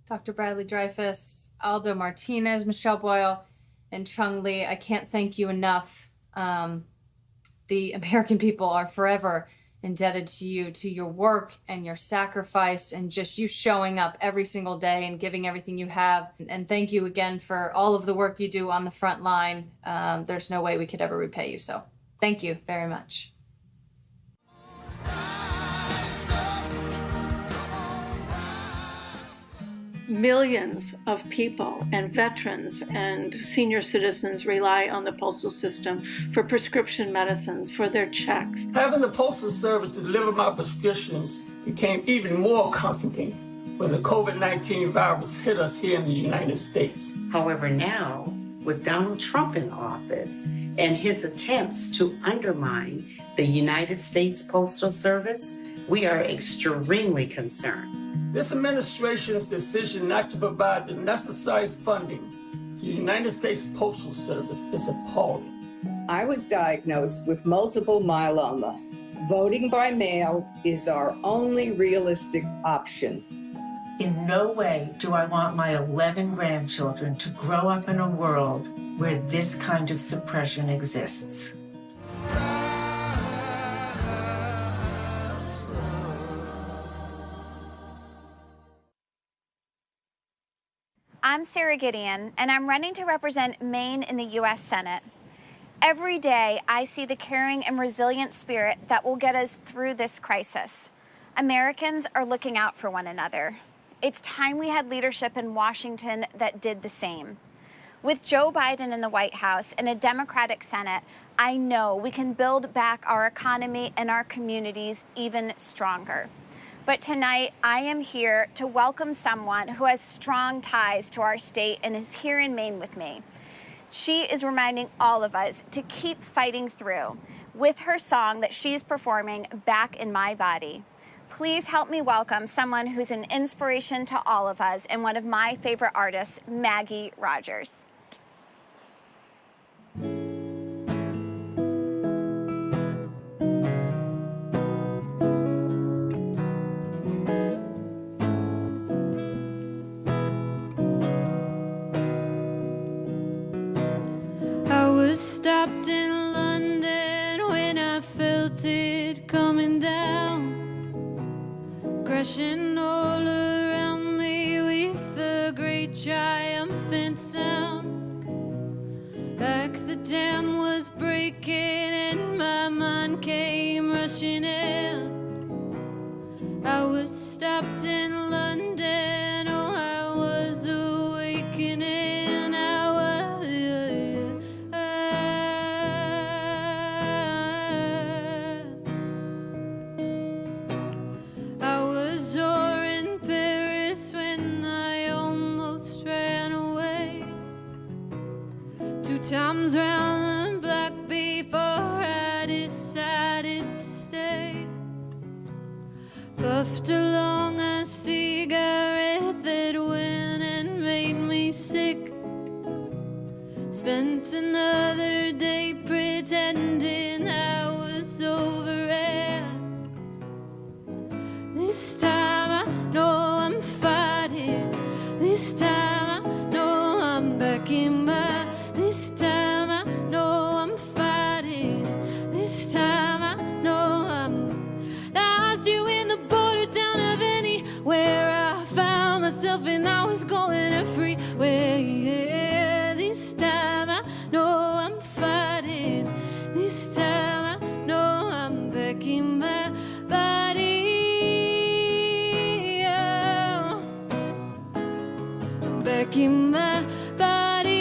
Dr. Bradley Dreyfus, Aldo Martinez, Michelle Boyle, and Chung Lee, I can't thank you enough. The American people are forever indebted to you, to your work and your sacrifice and just you showing up every single day and giving everything you have. And thank you again for all of the work you do on the front line. There's no way we could ever repay you. So thank you very much. Millions of people and veterans and senior citizens rely on the postal system for prescription medicines, for their checks. Having the Postal Service to deliver my prescriptions became even more comforting when the COVID-19 virus hit us here in the United States. However, now, with Donald Trump in office and his attempts to undermine the United States Postal Service, we are extremely concerned. This administration's decision not to provide the necessary funding to the United States Postal Service is appalling. I was diagnosed with multiple myeloma. Voting by mail is our only realistic option. In no way do I want my 11 grandchildren to grow up in a world where this kind of suppression exists. I'm Sarah Gideon, and I'm running to represent Maine in the U.S. Senate. Every day, I see the caring and resilient spirit that will get us through this crisis. Americans are looking out for one another. It's time we had leadership in Washington that did the same. With Joe Biden in the White House and a Democratic Senate, I know we can build back our economy and our communities even stronger. But tonight, I am here to welcome someone who has strong ties to our state and is here in Maine with me. She is reminding all of us to keep fighting through with her song that she's performing, Back in My Body. Please help me welcome someone who's an inspiration to all of us and one of my favorite artists, Maggie Rogers. Stopped in London when I felt it coming down, crashing all around me with a great triumphant sound, like the dam was breaking and my mind came rushing in. I was stopped in London, oh I was awakening. Times round the block before I decided to stay. Puffed along a cigarette that went and made me sick. Spent another day pretending I was over it. This time I know I'm fighting. This time I know I'm back in my. This time I know I'm fighting. This time I know I'm lost you in the border town of anywhere I found myself and I was going everywhere. Yeah, this time I know I'm fighting. This time I know I'm back in my body. Oh, I'm back in my body.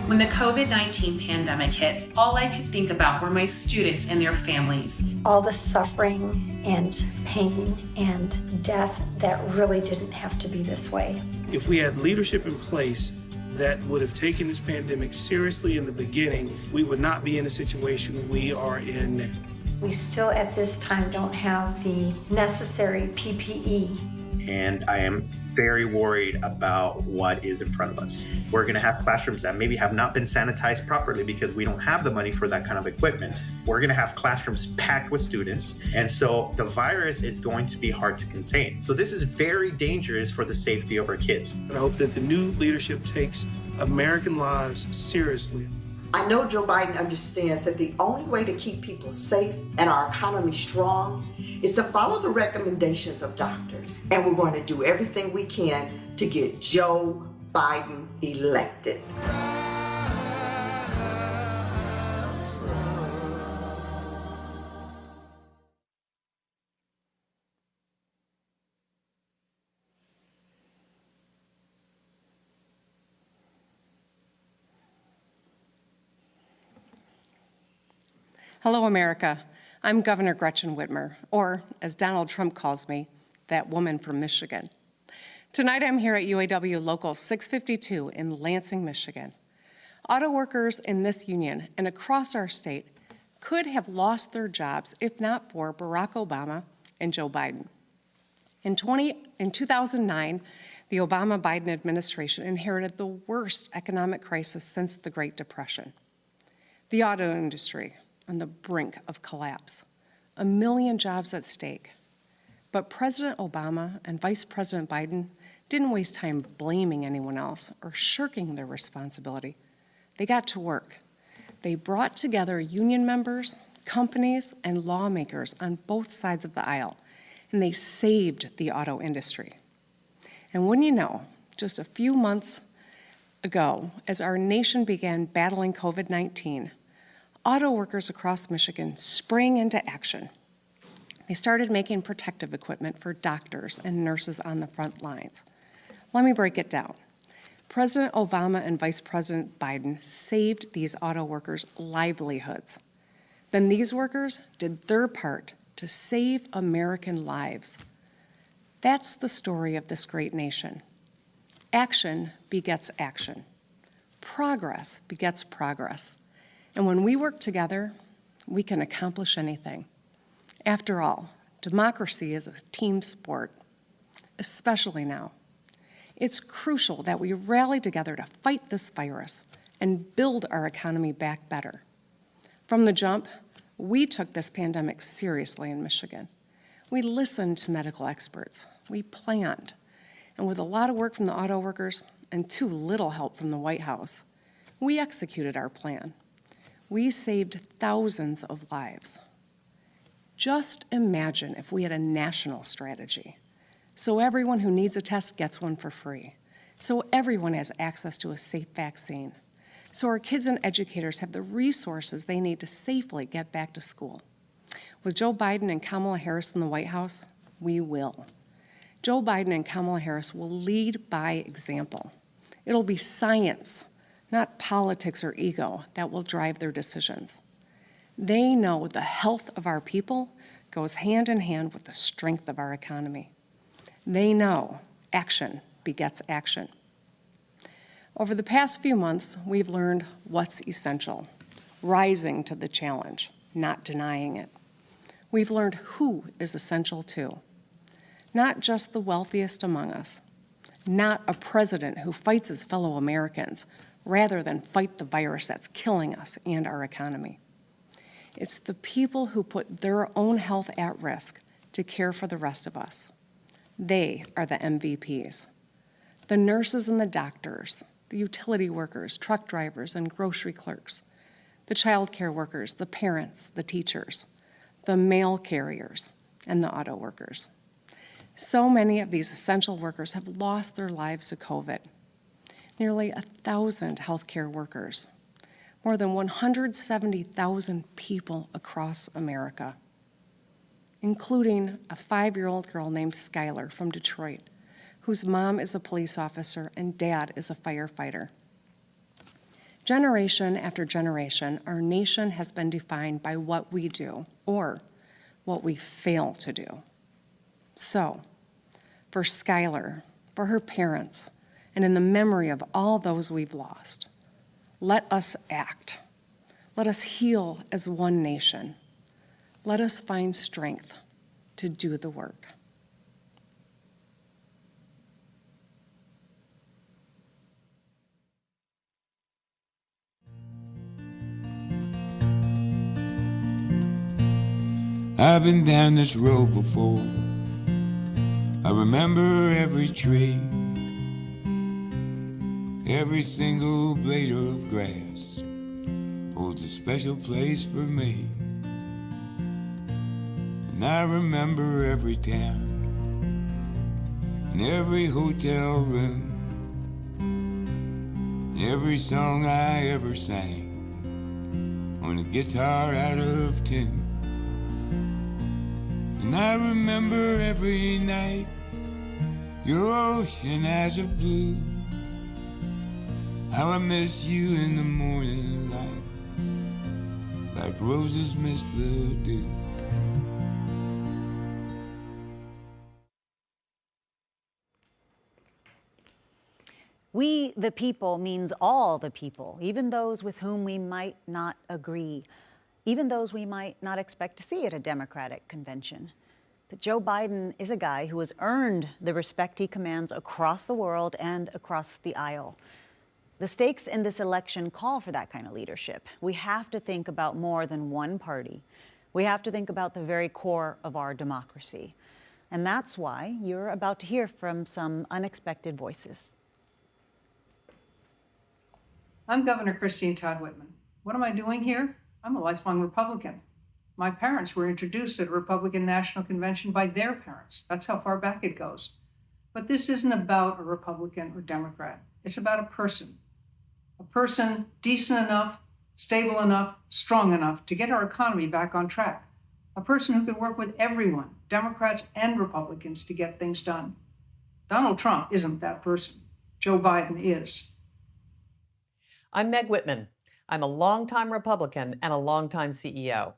When the COVID-19 pandemic hit, all I could think about were my students and their families. All the suffering and pain and death that really didn't have to be this way. If we had leadership in place that would have taken this pandemic seriously in the beginning, we would not be in the situation we are in now. We still at this time don't have the necessary PPE. And I am very worried about what is in front of us. We're gonna have classrooms that maybe have not been sanitized properly because we don't have the money for that kind of equipment. We're gonna have classrooms packed with students. And so the virus is going to be hard to contain. So this is very dangerous for the safety of our kids. And I hope that the new leadership takes American lives seriously. I know Joe Biden understands that the only way to keep people safe and our economy strong is to follow the recommendations of doctors. And we're going to do everything we can to get Joe Biden elected. Hello, America. I'm Governor Gretchen Whitmer, or as Donald Trump calls me, that woman from Michigan. Tonight I'm here at UAW Local 652 in Lansing, Michigan. Auto workers in this union and across our state could have lost their jobs if not for Barack Obama and Joe Biden. In 2009, the Obama-Biden administration inherited the worst economic crisis since the Great Depression. The auto industry on the brink of collapse, 1 million jobs at stake. But President Obama and Vice President Biden didn't waste time blaming anyone else or shirking their responsibility. They got to work. They brought together union members, companies, and lawmakers on both sides of the aisle, and they saved the auto industry. And wouldn't you know, just a few months ago, as our nation began battling COVID-19, auto workers across Michigan sprang into action. They started making protective equipment for doctors and nurses on the front lines. Let me break it down. President Obama and Vice President Biden saved these auto workers' livelihoods. Then these workers did their part to save American lives. That's the story of this great nation. Action begets action. Progress begets progress. And when we work together, we can accomplish anything. After all, democracy is a team sport, especially now. It's crucial that we rally together to fight this virus and build our economy back better. From the jump, we took this pandemic seriously in Michigan. We listened to medical experts. We planned. And with a lot of work from the auto workers and too little help from the White House, we executed our plan. We saved thousands of lives. Just imagine if we had a national strategy. So everyone who needs a test gets one for free. So everyone has access to a safe vaccine. So our kids and educators have the resources they need to safely get back to school. With Joe Biden and Kamala Harris in the White House, we will. Joe Biden and Kamala Harris will lead by example. It'll be science, not politics or ego, that will drive their decisions. They know the health of our people goes hand in hand with the strength of our economy. They know action begets action. Over the past few months, we've learned what's essential, rising to the challenge, not denying it. We've learned who is essential too, not just the wealthiest among us, not a president who fights his fellow Americans rather than fight the virus that's killing us and our economy. It's the people who put their own health at risk to care for the rest of us. They are the MVPs. The nurses and the doctors, the utility workers, truck drivers, and grocery clerks, the child care workers, the parents, the teachers, the mail carriers, and the auto workers. So many of these essential workers have lost their lives to COVID. Nearly 1,000 healthcare workers, more than 170,000 people across America, including a 5-year-old girl named Skylar from Detroit, whose mom is a police officer and dad is a firefighter. Generation after generation, our nation has been defined by what we do or what we fail to do. So, for Skylar, for her parents, and in the memory of all those we've lost, let us act. Let us heal as one nation. Let us find strength to do the work. I've been down this road before. I remember every tree, every single blade of grass holds a special place for me. And I remember every town and every hotel room, and every song I ever sang on a guitar out of tune. And I remember every night your ocean eyes of blue, how I miss you in the morning light, like roses miss the dew. We, the people, means all the people, even those with whom we might not agree, even those we might not expect to see at a Democratic convention. But Joe Biden is a guy who has earned the respect he commands across the world and across the aisle. The stakes in this election call for that kind of leadership. We have to think about more than one party. We have to think about the very core of our democracy. And that's why you're about to hear from some unexpected voices. I'm Governor Christine Todd Whitman. What am I doing here? I'm a lifelong Republican. My parents were introduced at a Republican National Convention by their parents. That's how far back it goes. But this isn't about a Republican or Democrat. It's about a person decent enough, stable enough, strong enough to get our economy back on track. A person who could work with everyone, Democrats and Republicans, to get things done. Donald Trump isn't that person. Joe Biden is. I'm Meg Whitman. I'm a longtime Republican and a longtime CEO.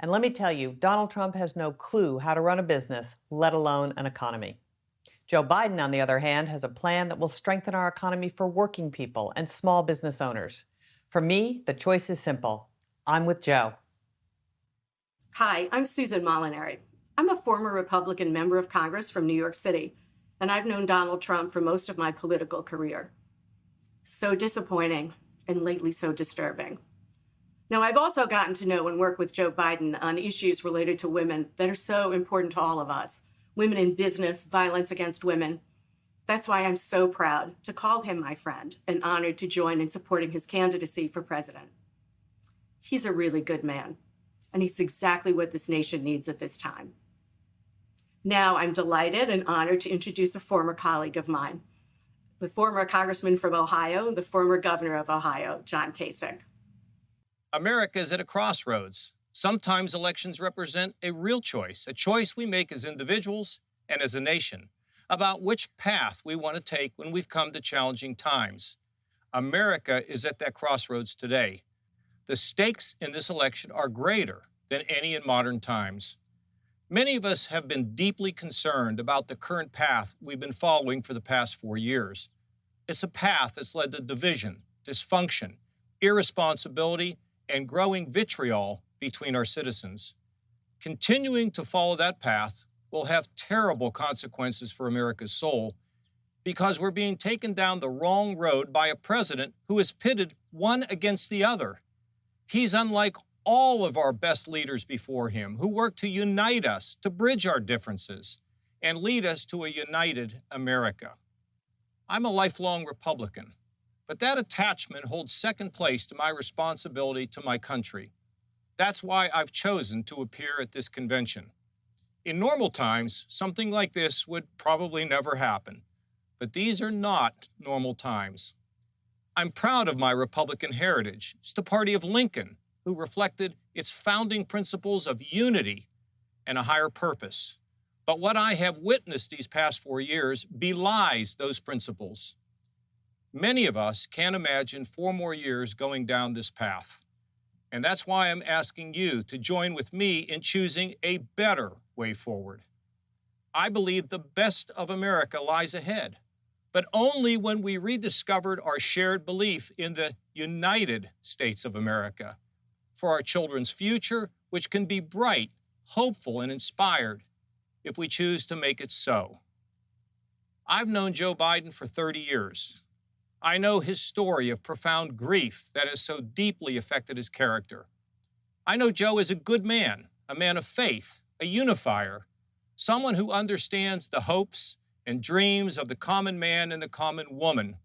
And let me tell you, Donald Trump has no clue how to run a business, let alone an economy. Joe Biden, on the other hand, has a plan that will strengthen our economy for working people and small business owners. For me, the choice is simple. I'm with Joe. Hi, I'm Susan Molinari. I'm a former Republican member of Congress from New York City, and I've known Donald Trump for most of my political career. So disappointing, and lately so disturbing. Now, I've also gotten to know and work with Joe Biden on issues related to women that are so important to all of us. Women in business, violence against women. That's why I'm so proud to call him my friend and honored to join in supporting his candidacy for president. He's a really good man, and he's exactly what this nation needs at this time. Now, I'm delighted and honored to introduce a former colleague of mine, the former congressman from Ohio, the former governor of Ohio, John Kasich. America is at a crossroads. Sometimes elections represent a real choice, a choice we make as individuals and as a nation about which path we want to take when we've come to challenging times. America is at that crossroads today. The stakes in this election are greater than any in modern times. Many of us have been deeply concerned about the current path we've been following for the past 4 years. It's a path that's led to division, dysfunction, irresponsibility, and growing vitriol between our citizens. Continuing to follow that path will have terrible consequences for America's soul because we're being taken down the wrong road by a president who is pitted one against the other. He's unlike all of our best leaders before him who worked to unite us, to bridge our differences, and lead us to a united America. I'm a lifelong Republican, but that attachment holds second place to my responsibility to my country. That's why I've chosen to appear at this convention. In normal times, something like this would probably never happen, but these are not normal times. I'm proud of my Republican heritage. It's the party of Lincoln, who reflected its founding principles of unity and a higher purpose. But what I have witnessed these past 4 years belies those principles. Many of us can't imagine 4 more years going down this path. And that's why I'm asking you to join with me in choosing a better way forward. I believe the best of America lies ahead, but only when we rediscovered our shared belief in the United States of America for our children's future, which can be bright, hopeful, and inspired if we choose to make it so. I've known Joe Biden for 30 years. I know his story of profound grief that has so deeply affected his character. I know Joe is a good man, a man of faith, a unifier, someone who understands the hopes and dreams of the common man and the common woman,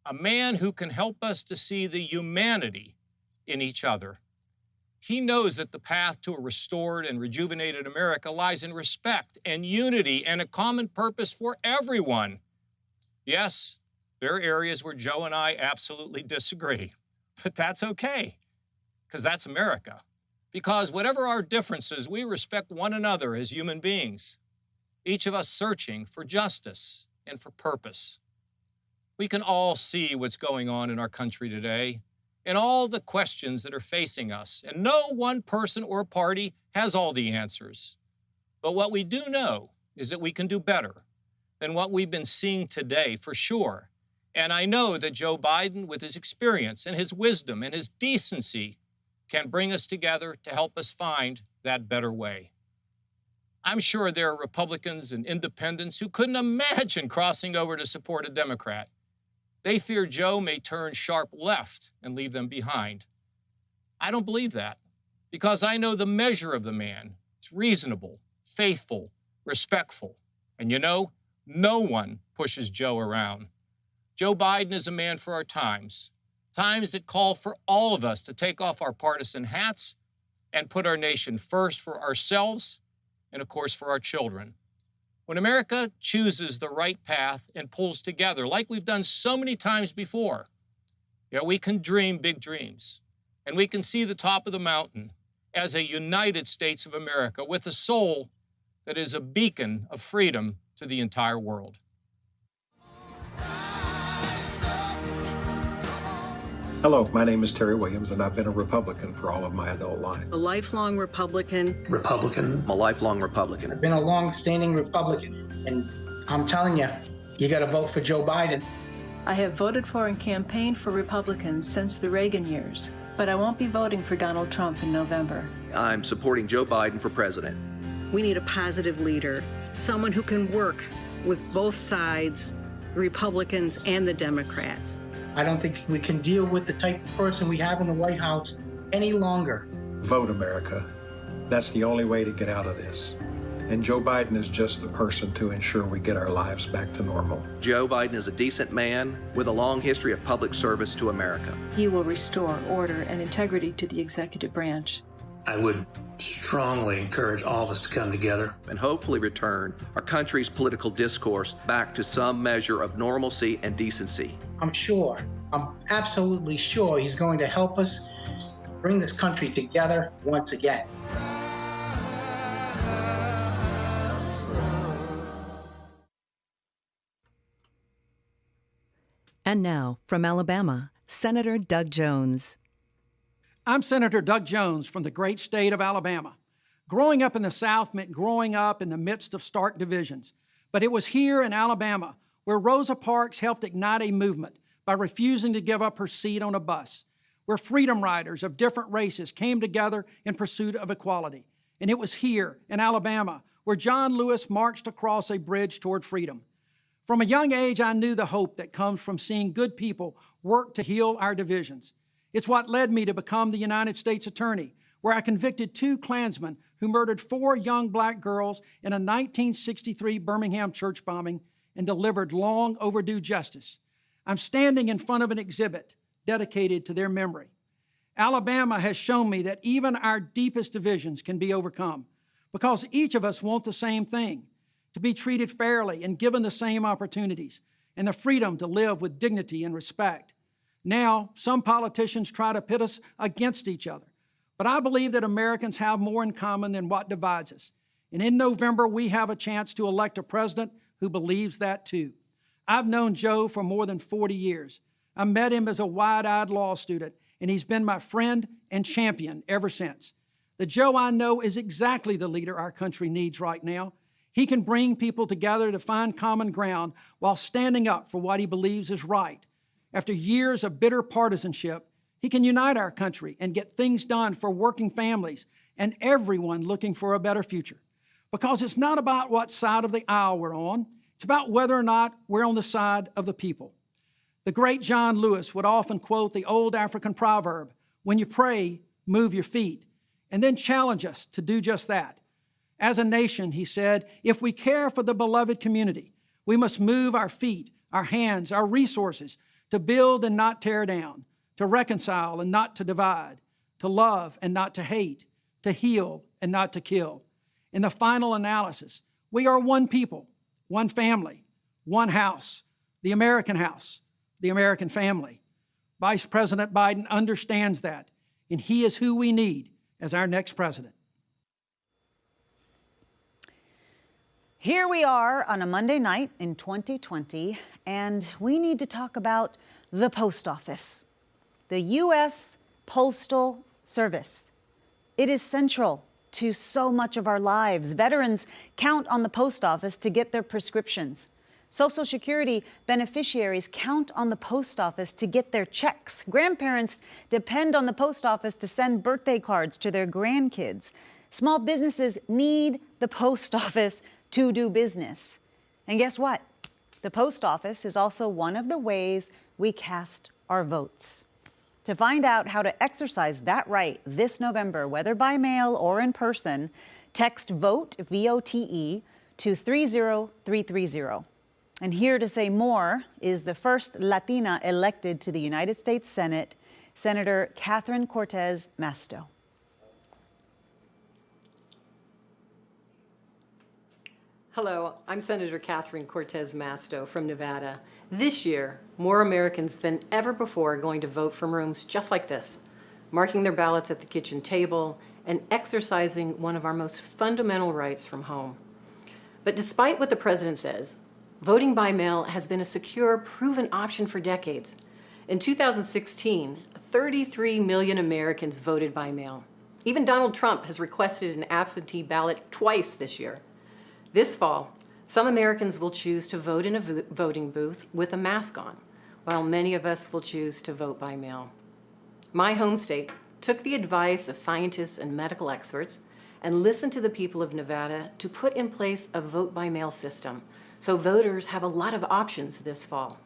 a man who can help us to see the humanity in each other. He knows that the path to a restored and rejuvenated America lies in respect and unity and a common purpose for everyone. Yes, there are areas where Joe and I absolutely disagree, but that's okay, because that's America. Because whatever our differences, we respect one another as human beings, each of us searching for justice and for purpose. We can all see what's going on in our country today and all the questions that are facing us, and no one person or party has all the answers. But what we do know is that we can do better than what we've been seeing today, for sure. And I know that Joe Biden, with his experience and his wisdom and his decency, can bring us together to help us find that better way. I'm sure there are Republicans and independents who couldn't imagine crossing over to support a Democrat. They fear Joe may turn sharp left and leave them behind. I don't believe that, because I know the measure of the man. It's reasonable, faithful, respectful. And you know, no one pushes Joe around. Joe Biden is a man for our times, times that call for all of us to take off our partisan hats and put our nation first for ourselves and, of course, for our children. When America chooses the right path and pulls together, like we've done so many times before, we can dream big dreams, and we can see the top of the mountain as a United States of America with a soul that is a beacon of freedom to the entire world. Hello, my name is Terry Williams, and I've been a Republican for all of my adult life. A lifelong Republican. I'm a lifelong Republican. I've been a long-standing Republican, and I'm telling you, you got to vote for Joe Biden. I have voted for and campaigned for Republicans since the Reagan years, but I won't be voting for Donald Trump in November. I'm supporting Joe Biden for president. We need a positive leader, someone who can work with both sides, the Republicans and the Democrats. I don't think we can deal with the type of person we have in the White House any longer. Vote, America. That's the only way to get out of this. And Joe Biden is just the person to ensure we get our lives back to normal. Joe Biden is a decent man with a long history of public service to America. He will restore order and integrity to the executive branch. I would strongly encourage all of us to come together and hopefully return our country's political discourse back to some measure of normalcy and decency. I'm absolutely sure he's going to help us bring this country together once again. And now, from Alabama, Senator Doug Jones. I'm Senator Doug Jones from the great state of Alabama. Growing up in the South meant growing up in the midst of stark divisions. But it was here in Alabama where Rosa Parks helped ignite a movement by refusing to give up her seat on a bus, where freedom riders of different races came together in pursuit of equality. And it was here in Alabama where John Lewis marched across a bridge toward freedom. From a young age, I knew the hope that comes from seeing good people work to heal our divisions. It's what led me to become the United States Attorney, where I convicted 2 Klansmen who murdered 4 young black girls in a 1963 Birmingham church bombing and delivered long overdue justice. I'm standing in front of an exhibit dedicated to their memory. Alabama has shown me that even our deepest divisions can be overcome because each of us want the same thing, to be treated fairly and given the same opportunities and the freedom to live with dignity and respect. Now, some politicians try to pit us against each other, but I believe that Americans have more in common than what divides us. And in November, we have a chance to elect a president who believes that too. I've known Joe for more than 40 years. I met him as a wide-eyed law student, and he's been my friend and champion ever since. The Joe I know is exactly the leader our country needs right now. He can bring people together to find common ground while standing up for what he believes is right. After years of bitter partisanship, he can unite our country and get things done for working families and everyone looking for a better future. Because it's not about what side of the aisle we're on, it's about whether or not we're on the side of the people. The great John Lewis would often quote the old African proverb, "When you pray, move your feet," and then challenge us to do just that. As a nation, he said, if we care for the beloved community, we must move our feet, our hands, our resources to build and not tear down, to reconcile and not to divide, to love and not to hate, to heal and not to kill. In the final analysis, we are one people, one family, one house, the American family. Vice President Biden understands that, and he is who we need as our next president. Here we are on a Monday night in 2020, and we need to talk about the post office, the U.S. Postal Service. It is central to so much of our lives. Veterans count on the post office to get their prescriptions. Social Security beneficiaries count on the post office to get their checks. Grandparents depend on the post office to send birthday cards to their grandkids. Small businesses need the post office to do business. And guess what? The post office is also one of the ways we cast our votes. To find out how to exercise that right this November, whether by mail or in person, text VOTE, V-O-T-E, to 30330. And here to say more is the first Latina elected to the United States Senate, Senator Catherine Cortez Masto. Hello, I'm Senator Catherine Cortez Masto from Nevada. This year, more Americans than ever before are going to vote from rooms just like this, marking their ballots at the kitchen table and exercising one of our most fundamental rights from home. But despite what the president says, voting by mail has been a secure, proven option for decades. In 2016, 33 million Americans voted by mail. Even Donald Trump has requested an absentee ballot twice this year. This fall, some Americans will choose to vote in a voting booth with a mask on, while many of us will choose to vote by mail. My home state took the advice of scientists and medical experts and listened to the people of Nevada to put in place a vote-by-mail system, so voters have a lot of options this fall.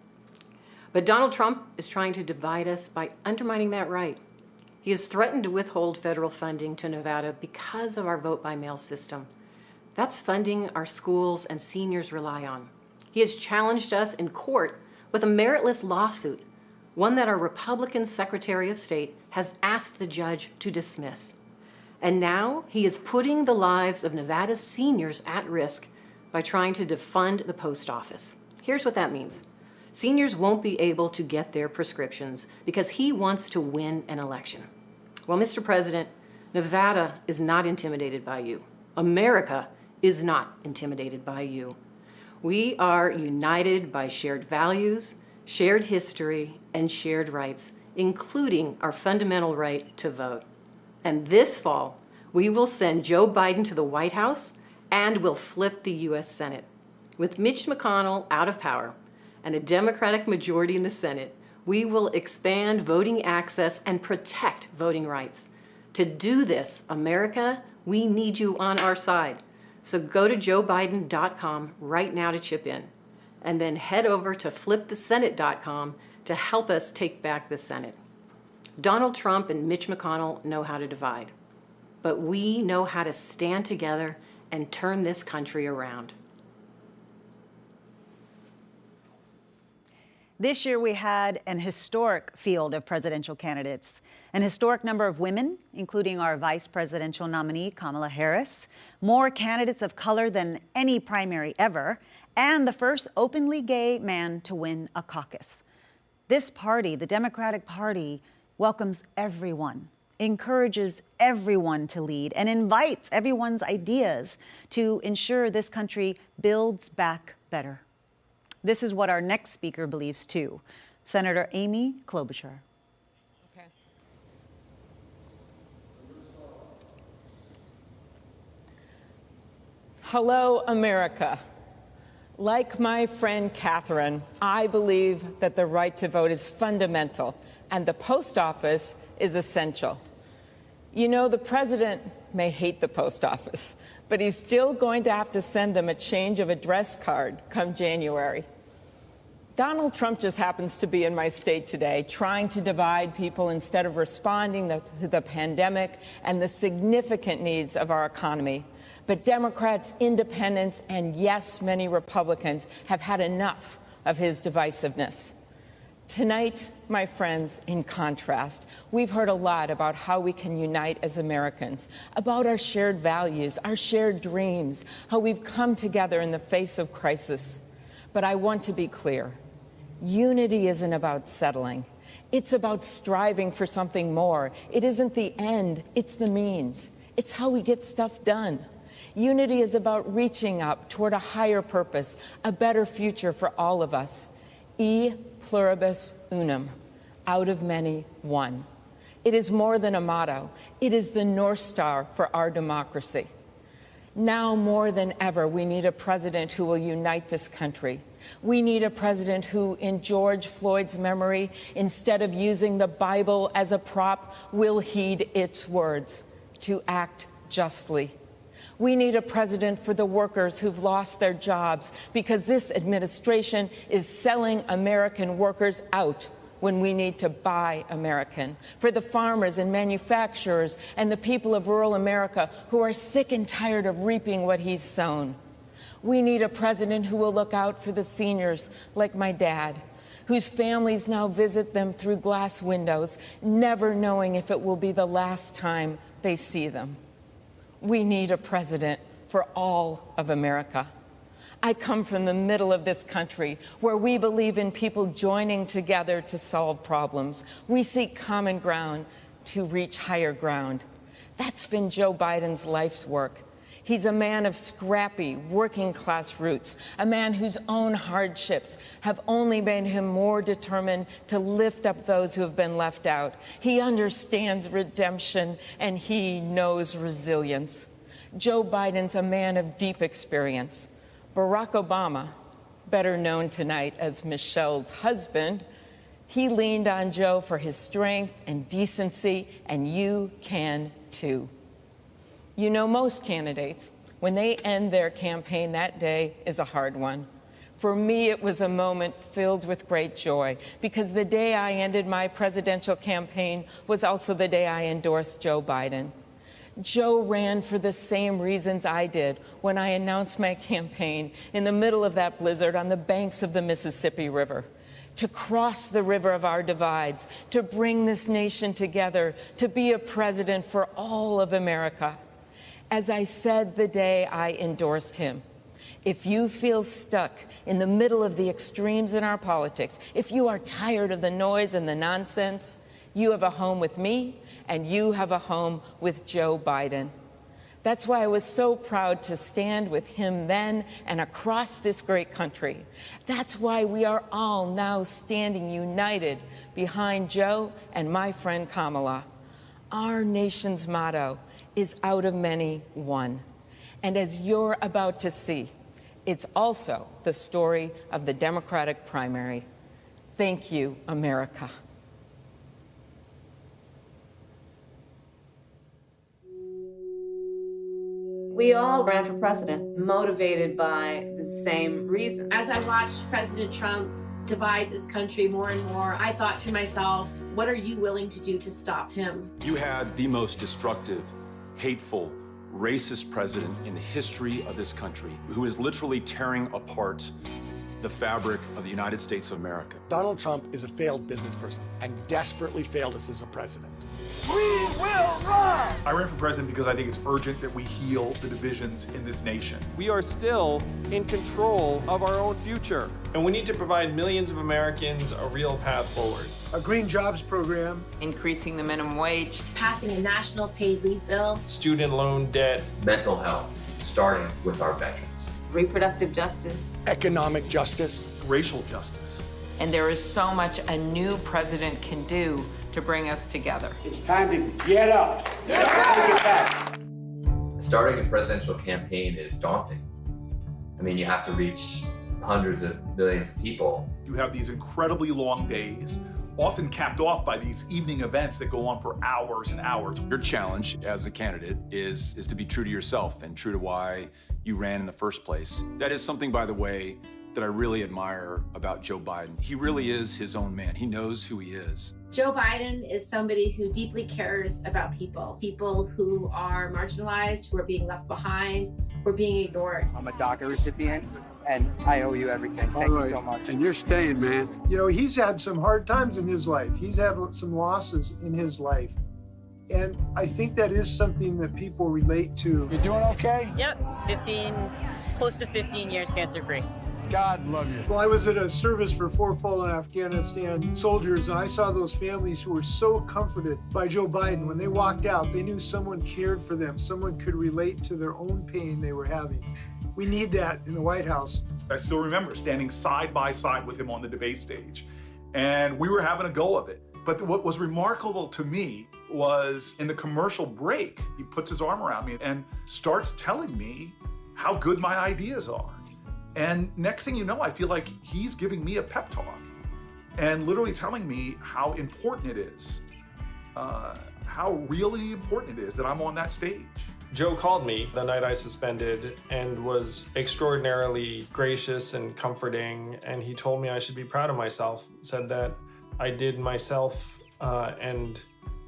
But Donald Trump is trying to divide us by undermining that right. He has threatened to withhold federal funding to Nevada because of our vote-by-mail system. That's funding our schools and seniors rely on. He has challenged us in court with a meritless lawsuit, one that our Republican Secretary of State has asked the judge to dismiss. And now he is putting the lives of Nevada's seniors at risk by trying to defund the post office. Here's what that means. Seniors won't be able to get their prescriptions because he wants to win an election. Well, Mr. President, Nevada is not intimidated by you. America is not intimidated by you. We are united by shared values, shared history, and shared rights, including our fundamental right to vote. And this fall, we will send Joe Biden to the White House and we'll flip the U.S. Senate. With Mitch McConnell out of power and a Democratic majority in the Senate, we will expand voting access and protect voting rights. To do this, America, we need you on our side. So go to joebiden.com right now to chip in, and then head over to flipthesenate.com to help us take back the Senate. Donald Trump and Mitch McConnell know how to divide, but we know how to stand together and turn this country around. This year we had an historic field of presidential candidates, an historic number of women, including our vice presidential nominee, Kamala Harris, more candidates of color than any primary ever, and the first openly gay man to win a caucus. This party, the Democratic Party, welcomes everyone, encourages everyone to lead, and invites everyone's ideas to ensure this country builds back better. This is what our next speaker believes too. Senator Amy Klobuchar. Hello, America. Like my friend Catherine, I believe that the right to vote is fundamental and the post office is essential. You know, the president may hate the post office, but he's still going to have to send them a change of address card come January. Donald Trump just happens to be in my state today, trying to divide people instead of responding to the pandemic and the significant needs of our economy. But Democrats, independents, and yes, many Republicans have had enough of his divisiveness. Tonight, my friends, in contrast, we've heard a lot about how we can unite as Americans, about our shared values, our shared dreams, how we've come together in the face of crisis. But I want to be clear. Unity isn't about settling. It's about striving for something more. It isn't the end, it's the means. It's how we get stuff done. Unity is about reaching up toward a higher purpose, a better future for all of us. E pluribus unum, out of many, one. It is more than a motto. It is the North Star for our democracy. Now more than ever, we need a president who will unite this country. We need a president who, in George Floyd's memory, instead of using the Bible as a prop, will heed its words, to act justly. We need a president for the workers who've lost their jobs because this administration is selling American workers out when we need to buy American. For the farmers and manufacturers and the people of rural America who are sick and tired of reaping what he's sown. We need a president who will look out for the seniors like my dad, whose families now visit them through glass windows, never knowing if it will be the last time they see them. We need a president for all of America. I come from the middle of this country where we believe in people joining together to solve problems. We seek common ground to reach higher ground. That's been Joe Biden's life's work. He's a man of scrappy, working-class roots, a man whose own hardships have only made him more determined to lift up those who have been left out. He understands redemption, and he knows resilience. Joe Biden's a man of deep experience. Barack Obama, better known tonight as Michelle's husband, he leaned on Joe for his strength and decency, and you can too. You know, most candidates, when they end their campaign, that day is a hard one. For me, it was a moment filled with great joy, because the day I ended my presidential campaign was also the day I endorsed Joe Biden. Joe ran for the same reasons I did when I announced my campaign in the middle of that blizzard on the banks of the Mississippi River. To cross the river of our divides, to bring this nation together, to be a president for all of America. As I said the day I endorsed him, if you feel stuck in the middle of the extremes in our politics, if you are tired of the noise and the nonsense, you have a home with me, and you have a home with Joe Biden. That's why I was so proud to stand with him then and across this great country. That's why we are all now standing united behind Joe and my friend Kamala. Our nation's motto is out of many, one. And as you're about to see, it's also the story of the Democratic primary. Thank you, America. We all ran for president, motivated by the same reasons. As I watched President Trump divide this country more and more, I thought to myself, what are you willing to do to stop him? You had the most destructive, hateful, racist president in the history of this country, who is literally tearing apart the fabric of the United States of America. Donald Trump is a failed business person and desperately failed us as a president. We will run! I ran for president because I think it's urgent that we heal the divisions in this nation. We are still in control of our own future. And we need to provide millions of Americans a real path forward. A green jobs program. Increasing the minimum wage. Passing a national paid leave bill. Student loan debt. Mental health, starting with our veterans. reproductive justice, economic justice, racial justice. And there is so much a new president can do to bring us together. It's time to get up. Get back. Starting a presidential campaign is daunting. I mean, you have to reach hundreds of millions of people. You have these incredibly long days, often capped off by these evening events that go on for hours and hours. Your challenge as a candidate is to be true to yourself and true to why you ran in the first place. That is something, by the way, that I really admire about Joe Biden. He really is his own man. He knows who he is. Joe Biden is somebody who deeply cares about people who are marginalized, who are being left behind, who are being ignored. I'm a DACA recipient, and I owe you everything. Thank you so much. And you're staying, man. You know, he's had some hard times in his life. He's had some losses in his life. And I think that is something that people relate to. You doing okay? Yep, close to 15 years cancer-free. God love you. Well, I was at a service for 4 fallen Afghanistan soldiers, and I saw those families who were so comforted by Joe Biden. When they walked out, they knew someone cared for them. Someone could relate to their own pain they were having. We need that in the White House. I still remember standing side by side with him on the debate stage, and we were having a go of it. But what was remarkable to me was in the commercial break, he puts his arm around me and starts telling me how good my ideas are. And next thing you know, I feel like he's giving me a pep talk and literally telling me how important it is, how really important it is that I'm on that stage. Joe called me the night I suspended and was extraordinarily gracious and comforting, and he told me I should be proud of myself, said that I did myself and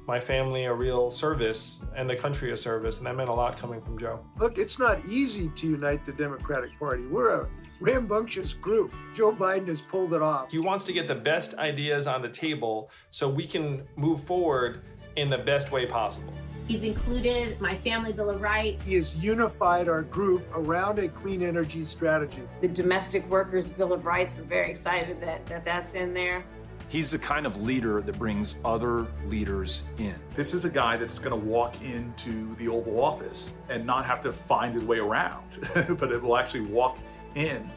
my family a real service and the country a service, and that meant a lot coming from Joe. Look, it's not easy to unite the Democratic Party. We're a rambunctious group. Joe Biden has pulled it off. He wants to get the best ideas on the table so we can move forward in the best way possible. He's included my family Bill of Rights. He has unified our group around a clean energy strategy. The Domestic Workers Bill of Rights, I'm very excited that that's in there. He's the kind of leader that brings other leaders in. This is a guy that's going to walk into the Oval Office and not have to find his way around, but it will actually walk in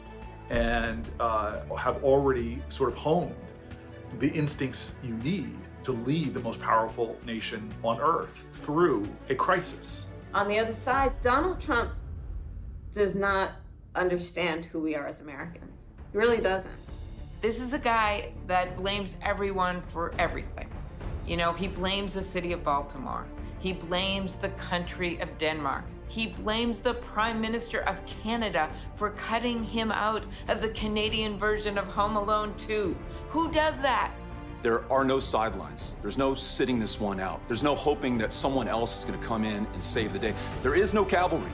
and have already sort of honed the instincts you need to lead the most powerful nation on earth through a crisis. On the other side, Donald Trump does not understand who we are as Americans. He really doesn't. This is a guy that blames everyone for everything. You know, he blames the city of Baltimore. He blames the country of Denmark. He blames the Prime Minister of Canada for cutting him out of the Canadian version of Home Alone 2. Who does that? There are no sidelines. There's no sitting this one out. There's no hoping that someone else is going to come in and save the day. There is no cavalry.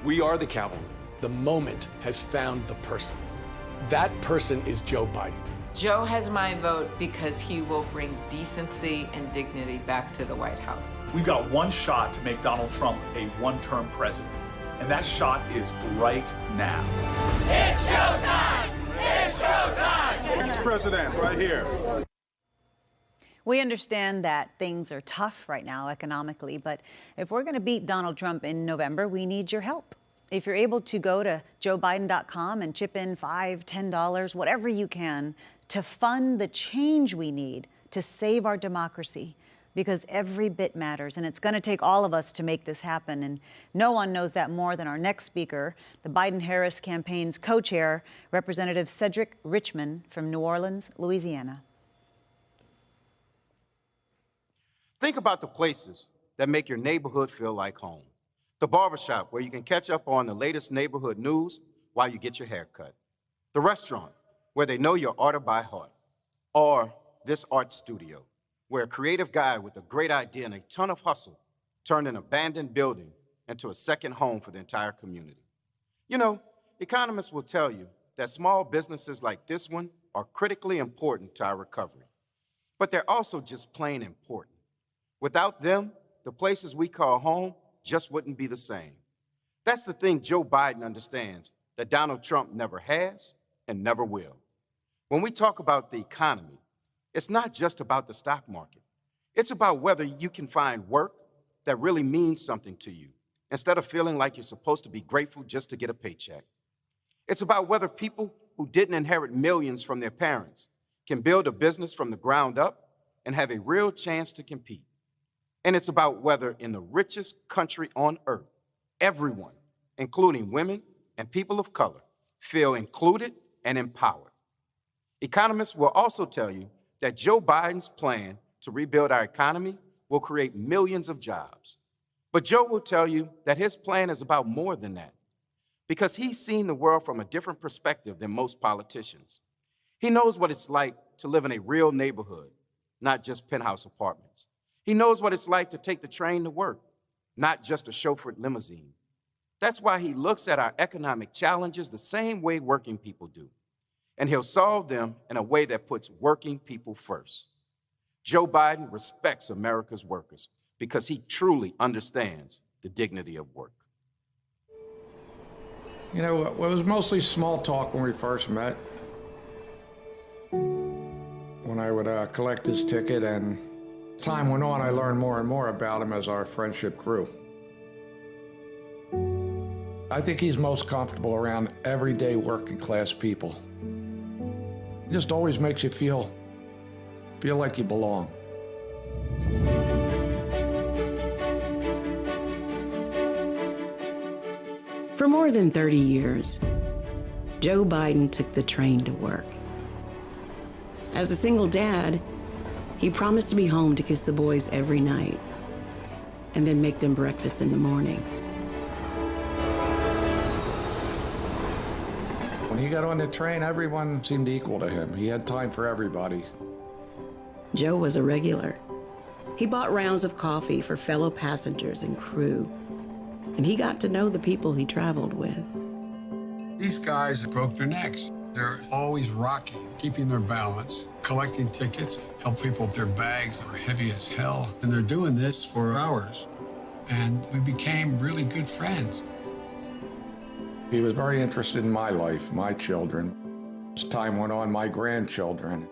We are the cavalry. The moment has found the person. That person is Joe Biden. Joe has my vote because he will bring decency and dignity back to the White House. We've got one shot to make Donald Trump a one-term president, and that shot is right now. It's showtime! It's showtime! Ex-president, right here. We understand that things are tough right now economically, but if we're going to beat Donald Trump in November, we need your help. If you're able to go to joebiden.com and chip in $5, $10, whatever you can to fund the change we need to save our democracy, because every bit matters, and it's going to take all of us to make this happen. And no one knows that more than our next speaker, the Biden-Harris campaign's co-chair, Representative Cedric Richmond from New Orleans, Louisiana. Think about the places that make your neighborhood feel like home. The barbershop, where you can catch up on the latest neighborhood news while you get your hair cut. The restaurant, where they know your order by heart. Or this art studio, where a creative guy with a great idea and a ton of hustle turned an abandoned building into a second home for the entire community. You know, economists will tell you that small businesses like this one are critically important to our recovery. But they're also just plain important. Without them, the places we call home just wouldn't be the same. That's the thing Joe Biden understands that Donald Trump never has and never will. When we talk about the economy, it's not just about the stock market. It's about whether you can find work that really means something to you, instead of feeling like you're supposed to be grateful just to get a paycheck. It's about whether people who didn't inherit millions from their parents can build a business from the ground up and have a real chance to compete. And it's about whether in the richest country on earth, everyone, including women and people of color, feel included and empowered. Economists will also tell you that Joe Biden's plan to rebuild our economy will create millions of jobs. But Joe will tell you that his plan is about more than that, because he's seen the world from a different perspective than most politicians. He knows what it's like to live in a real neighborhood, not just penthouse apartments. He knows what it's like to take the train to work, not just a chauffeured limousine. That's why he looks at our economic challenges the same way working people do. And he'll solve them in a way that puts working people first. Joe Biden respects America's workers because he truly understands the dignity of work. You know, it was mostly small talk when we first met. When I would collect his ticket, and as time went on, I learned more and more about him as our friendship grew. I think he's most comfortable around everyday working class people. He just always makes you feel like you belong. For more than 30 years, Joe Biden took the train to work. As a single dad, he promised to be home to kiss the boys every night and then make them breakfast in the morning. When he got on the train, everyone seemed equal to him. He had time for everybody. Joe was a regular. He bought rounds of coffee for fellow passengers and crew, and he got to know the people he traveled with. These guys broke their necks. They're always rocking, keeping their balance, collecting tickets, help people with their bags that are heavy as hell. And they're doing this for hours. And we became really good friends. He was very interested in my life, my children. As time went on, my grandchildren.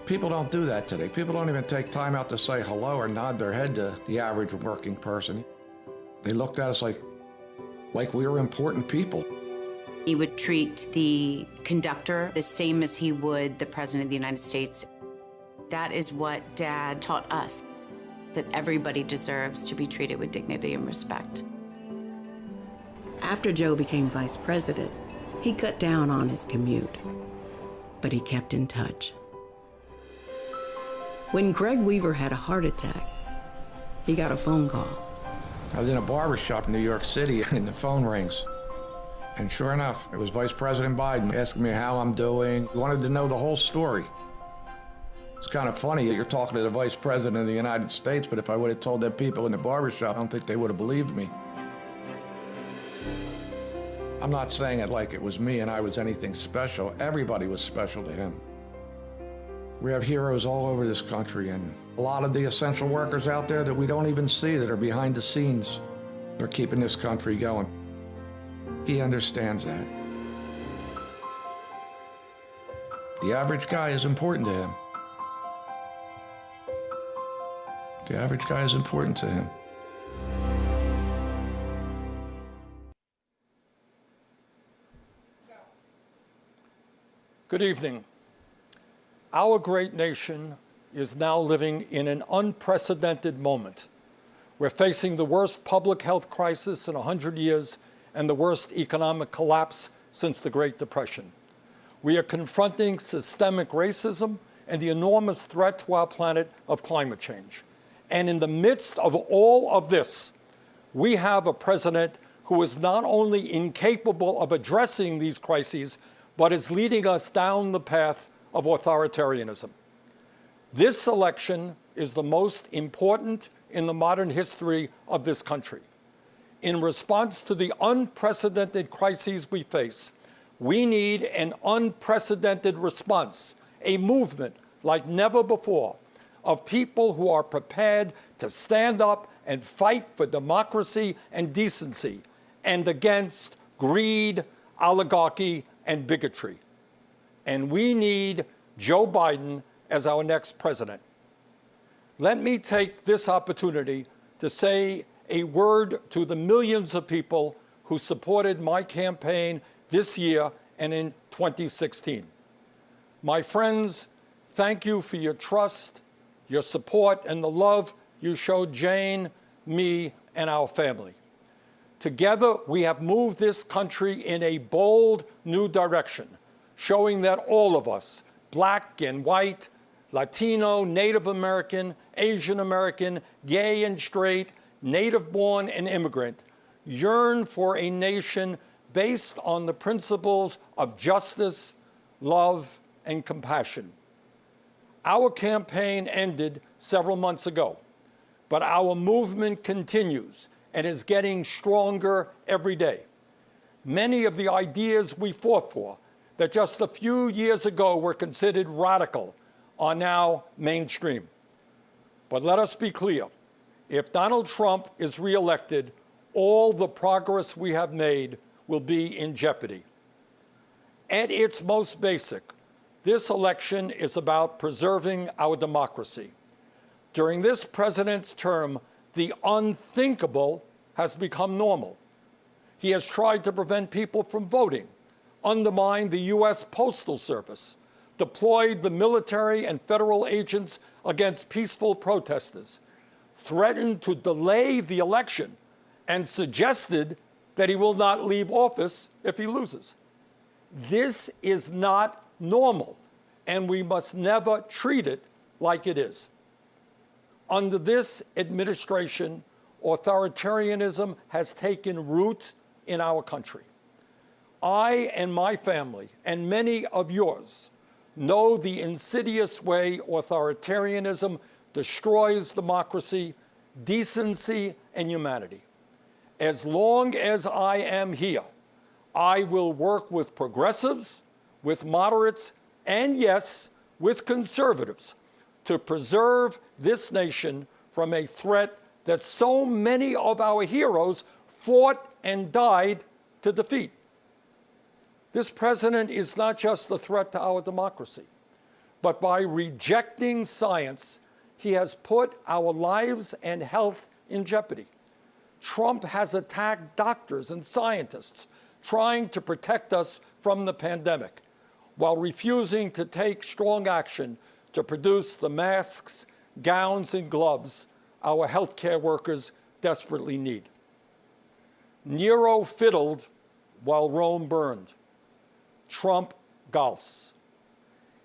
People don't do that today. People don't even take time out to say hello or nod their head to the average working person. They looked at us like we were important people. He would treat the conductor the same as he would the President of the United States. That is what Dad taught us, that everybody deserves to be treated with dignity and respect. After Joe became vice president, he cut down on his commute, but he kept in touch. When Greg Weaver had a heart attack, he got a phone call. I was in a barber shop in New York City, and the phone rings. And sure enough, it was Vice President Biden asking me how I'm doing. He wanted to know the whole story. It's kind of funny that you're talking to the Vice President of the United States, but if I would have told that people in the barbershop, I don't think they would have believed me. I'm not saying it like it was me and I was anything special. Everybody was special to him. We have heroes all over this country, and a lot of the essential workers out there that we don't even see that are behind the scenes. They're keeping this country going. He understands that. The average guy is important to him. The average guy is important to him. Good evening. Our great nation is now living in an unprecedented moment. We're facing the worst public health crisis in 100 years and the worst economic collapse since the Great Depression. We are confronting systemic racism and the enormous threat to our planet of climate change. And in the midst of all of this, we have a president who is not only incapable of addressing these crises, but is leading us down the path of authoritarianism. This election is the most important in the modern history of this country. In response to the unprecedented crises we face, we need an unprecedented response, a movement like never before of people who are prepared to stand up and fight for democracy and decency and against greed, oligarchy, and bigotry. And we need Joe Biden as our next president. Let me take this opportunity to say a word to the millions of people who supported my campaign this year and in 2016. My friends, thank you for your trust, your support, and the love you showed Jane, me, and our family. Together, we have moved this country in a bold new direction, showing that all of us, black and white, Latino, Native American, Asian American, gay and straight, native-born and immigrant, yearn for a nation based on the principles of justice, love, and compassion. Our campaign ended several months ago, but our movement continues and is getting stronger every day. Many of the ideas we fought for that just a few years ago were considered radical are now mainstream. But let us be clear, if Donald Trump is reelected, all the progress we have made will be in jeopardy. At its most basic, this election is about preserving our democracy. During this president's term, the unthinkable has become normal. He has tried to prevent people from voting, undermined the U.S. Postal Service, deployed the military and federal agents against peaceful protesters, threatened to delay the election, and suggested that he will not leave office if he loses. This is not normal, and we must never treat it like it is. Under this administration, authoritarianism has taken root in our country. I and my family, and many of yours, know the insidious way authoritarianism destroys democracy, decency, and humanity. As long as I am here, I will work with progressives, with moderates, and yes, with conservatives to preserve this nation from a threat that so many of our heroes fought and died to defeat. This president is not just a threat to our democracy, but by rejecting science, he has put our lives and health in jeopardy. Trump has attacked doctors and scientists trying to protect us from the pandemic, while refusing to take strong action to produce the masks, gowns, and gloves our healthcare workers desperately need. Nero fiddled while Rome burned. Trump golfs.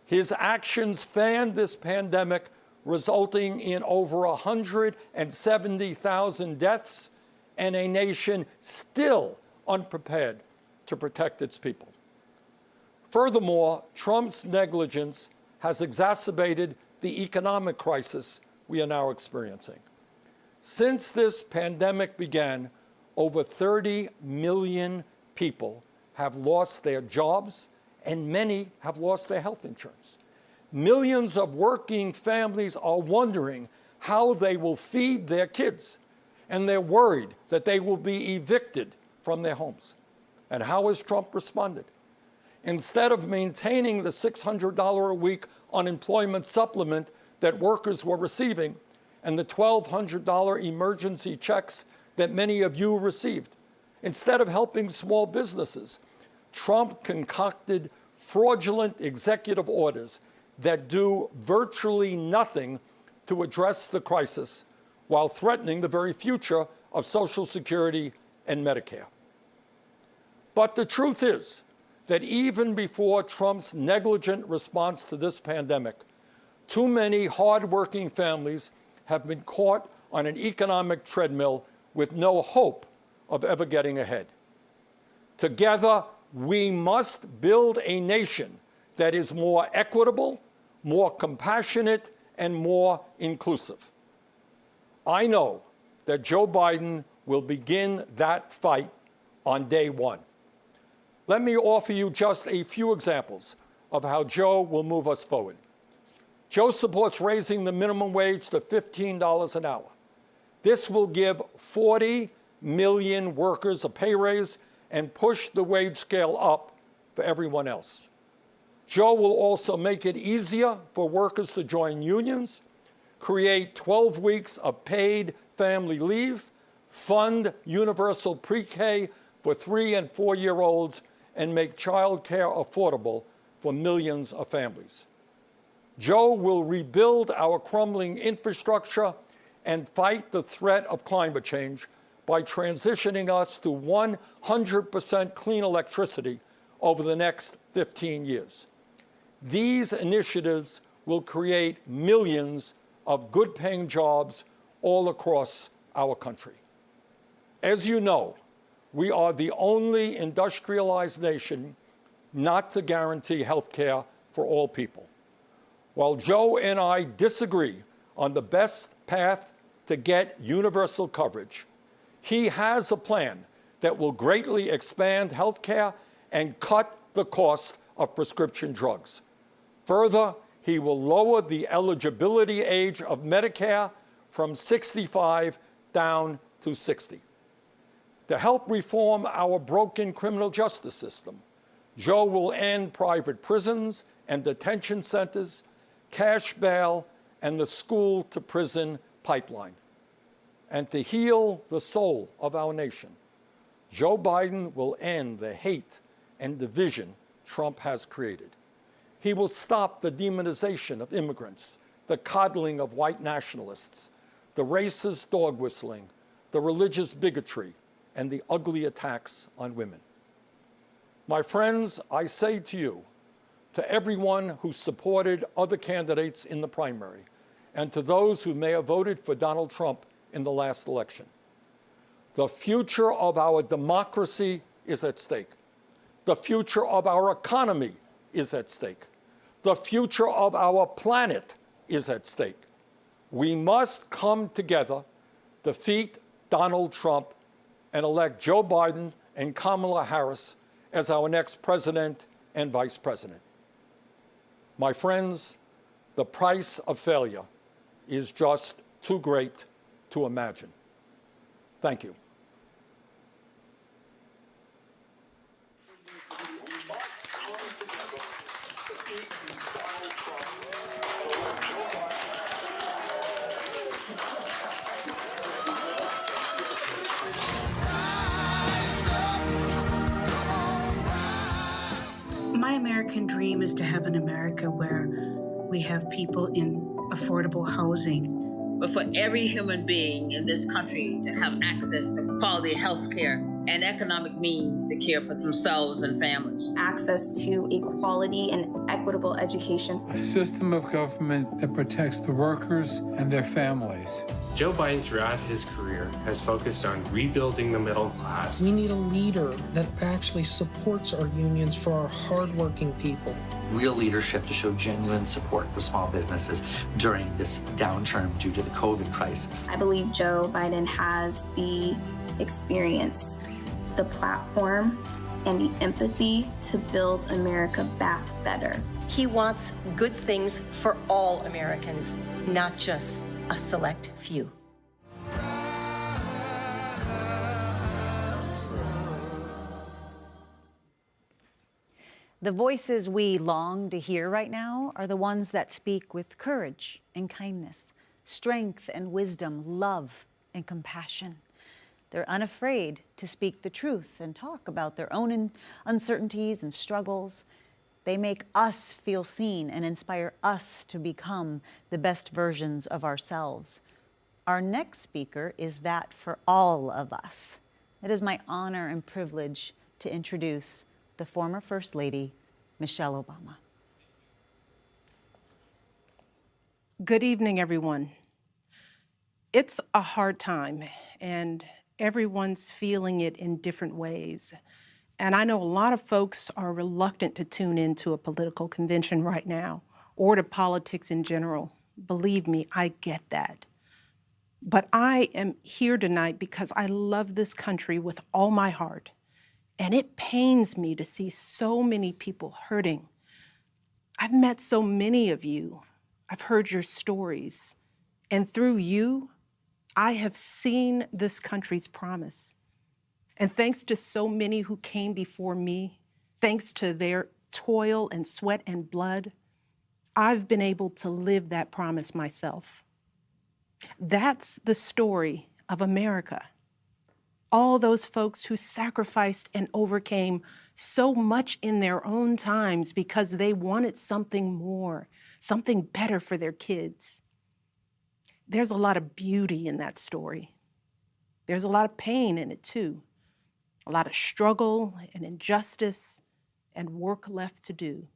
His actions fanned this pandemic, resulting in over 170,000 deaths and a nation still unprepared to protect its people. Furthermore, Trump's negligence has exacerbated the economic crisis we are now experiencing. Since this pandemic began, over 30 million people have lost their jobs, and many have lost their health insurance. Millions of working families are wondering how they will feed their kids, and they're worried that they will be evicted from their homes. And how has Trump responded? Instead of maintaining the $600 a week unemployment supplement that workers were receiving and the $1,200 emergency checks that many of you received, instead of helping small businesses, Trump concocted fraudulent executive orders that do virtually nothing to address the crisis while threatening the very future of Social Security and Medicare. But the truth is that even before Trump's negligent response to this pandemic, too many hardworking families have been caught on an economic treadmill with no hope of ever getting ahead. Together, we must build a nation that is more equitable, more compassionate, and more inclusive. I know that Joe Biden will begin that fight on day one. Let me offer you just a few examples of how Joe will move us forward. Joe supports raising the minimum wage to $15 an hour. This will give 40 million workers a pay raise and push the wage scale up for everyone else. Joe will also make it easier for workers to join unions, create 12 weeks of paid family leave, fund universal pre-K for 3- and 4-year-olds, and make childcare affordable for millions of families. Joe will rebuild our crumbling infrastructure and fight the threat of climate change by transitioning us to 100% clean electricity over the next 15 years. These initiatives will create millions of good-paying jobs all across our country. As you know, we are the only industrialized nation not to guarantee health care for all people. While Joe and I disagree on the best path to get universal coverage, he has a plan that will greatly expand health care and cut the cost of prescription drugs. Further, he will lower the eligibility age of Medicare from 65 down to 60. To help reform our broken criminal justice system, Joe will end private prisons and detention centers, cash bail, and the school-to-prison pipeline. And to heal the soul of our nation, Joe Biden will end the hate and division Trump has created. He will stop the demonization of immigrants, the coddling of white nationalists, the racist dog whistling, the religious bigotry, and the ugly attacks on women. My friends, I say to you, to everyone who supported other candidates in the primary, and to those who may have voted for Donald Trump in the last election, the future of our democracy is at stake. The future of our economy is at stake. The future of our planet is at stake. We must come together, defeat Donald Trump, and elect Joe Biden and Kamala Harris as our next president and vice president. My friends, the price of failure is just too great to imagine. Thank you. My American dream is to have an America where we have people in affordable housing. But for every human being in this country to have access to quality health care and economic means to care for themselves and families. Access to a quality and equitable education. A system of government that protects the workers and their families. Joe Biden, throughout his career, has focused on rebuilding the middle class. We need a leader that actually supports our unions for our hardworking people. Real leadership to show genuine support for small businesses during this downturn due to the COVID crisis. I believe Joe Biden has the experience, the platform, and the empathy to build America back better. He wants good things for all Americans, not just a select few. The voices we long to hear right now are the ones that speak with courage and kindness, strength and wisdom, love and compassion. They're unafraid to speak the truth and talk about their own uncertainties and struggles. They make us feel seen and inspire us to become the best versions of ourselves. Our next speaker is that for all of us. It is my honor and privilege to introduce the former First Lady, Michelle Obama. Good evening, everyone. It's a hard time, and everyone's feeling it in different ways. And I know a lot of folks are reluctant to tune into a political convention right now, or to politics in general. Believe me, I get that. But I am here tonight because I love this country with all my heart. And it pains me to see so many people hurting. I've met so many of you. I've heard your stories. And through you, I have seen this country's promise. And thanks to so many who came before me, thanks to their toil and sweat and blood, I've been able to live that promise myself. That's the story of America. all those folks who sacrificed and overcame so much in their own times because they wanted something more, something better for their kids. There's a lot of beauty in that story. There's a lot of pain in it too. A lot of struggle and injustice and work left to do.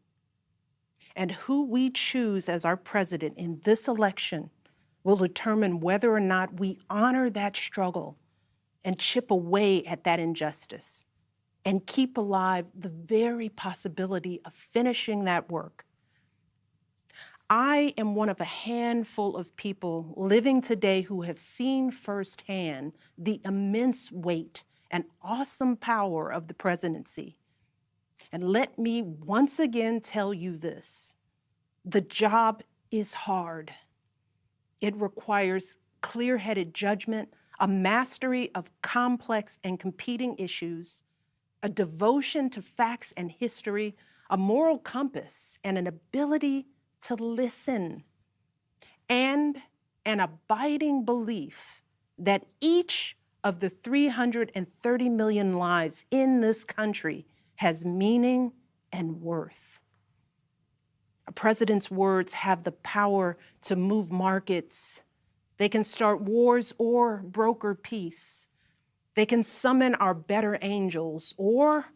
And who we choose as our president in this election will determine whether or not we honor that struggle and chip away at that injustice and keep alive the very possibility of finishing that work. I am one of a handful of people living today who have seen firsthand the immense weight and awesome power of the presidency. And let me once again tell you this: the job is hard. It requires clear-headed judgment, a mastery of complex and competing issues, a devotion to facts and history, a moral compass, and an ability to listen, and an abiding belief that each of the 330 million lives in this country has meaning and worth. A president's words have the power to move markets. They can start wars or broker peace. They can summon our better angels or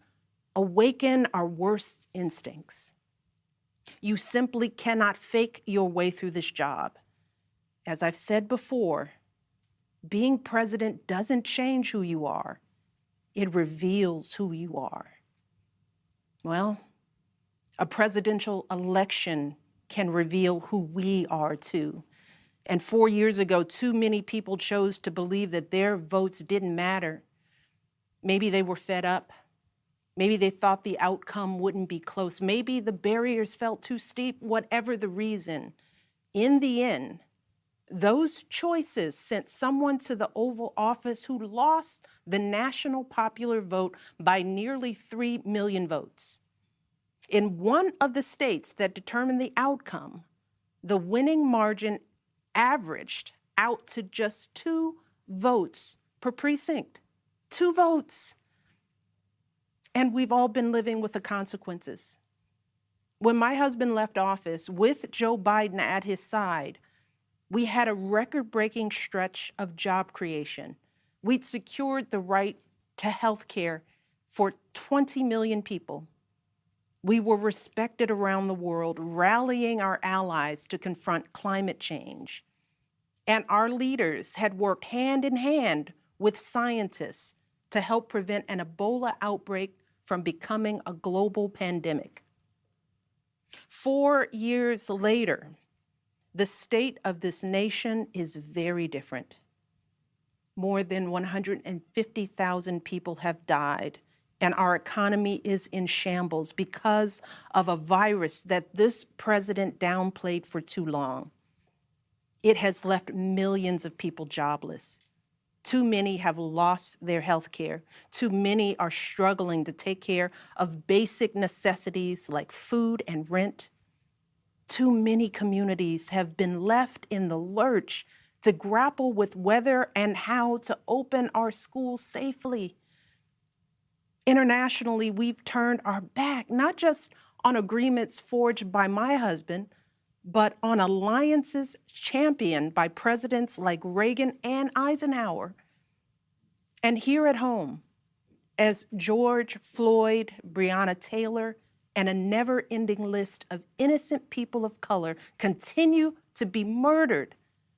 awaken our worst instincts. You simply cannot fake your way through this job. As I've said before, being president doesn't change who you are. It reveals who you are. Well, a presidential election can reveal who we are too. And 4 years ago, too many people chose to believe that their votes didn't matter. Maybe they were fed up. Maybe they thought the outcome wouldn't be close. Maybe the barriers felt too steep, whatever the reason. In the end, those choices sent someone to the Oval Office who lost the national popular vote by nearly 3 million votes. In one of the states that determined the outcome, the winning margin averaged out to just 2 votes per precinct. 2 votes. And we've all been living with the consequences. When my husband left office with Joe Biden at his side, we had a record-breaking stretch of job creation. We'd secured the right to health care for 20 million people. We were respected around the world, rallying our allies to confront climate change. And our leaders had worked hand in hand with scientists to help prevent an Ebola outbreak from becoming a global pandemic. 4 years later, the state of this nation is very different. More than 150,000 people have died, and our economy is in shambles because of a virus that this president downplayed for too long. It has left millions of people jobless. Too many have lost their health care. Too many are struggling to take care of basic necessities like food and rent. Too many communities have been left in the lurch to grapple with whether and how to open our schools safely. Internationally, we've turned our back, not just on agreements forged by my husband, but on alliances championed by presidents like Reagan and Eisenhower. And here at home, as George Floyd, Breonna Taylor, and a never-ending list of innocent people of color continue to be murdered,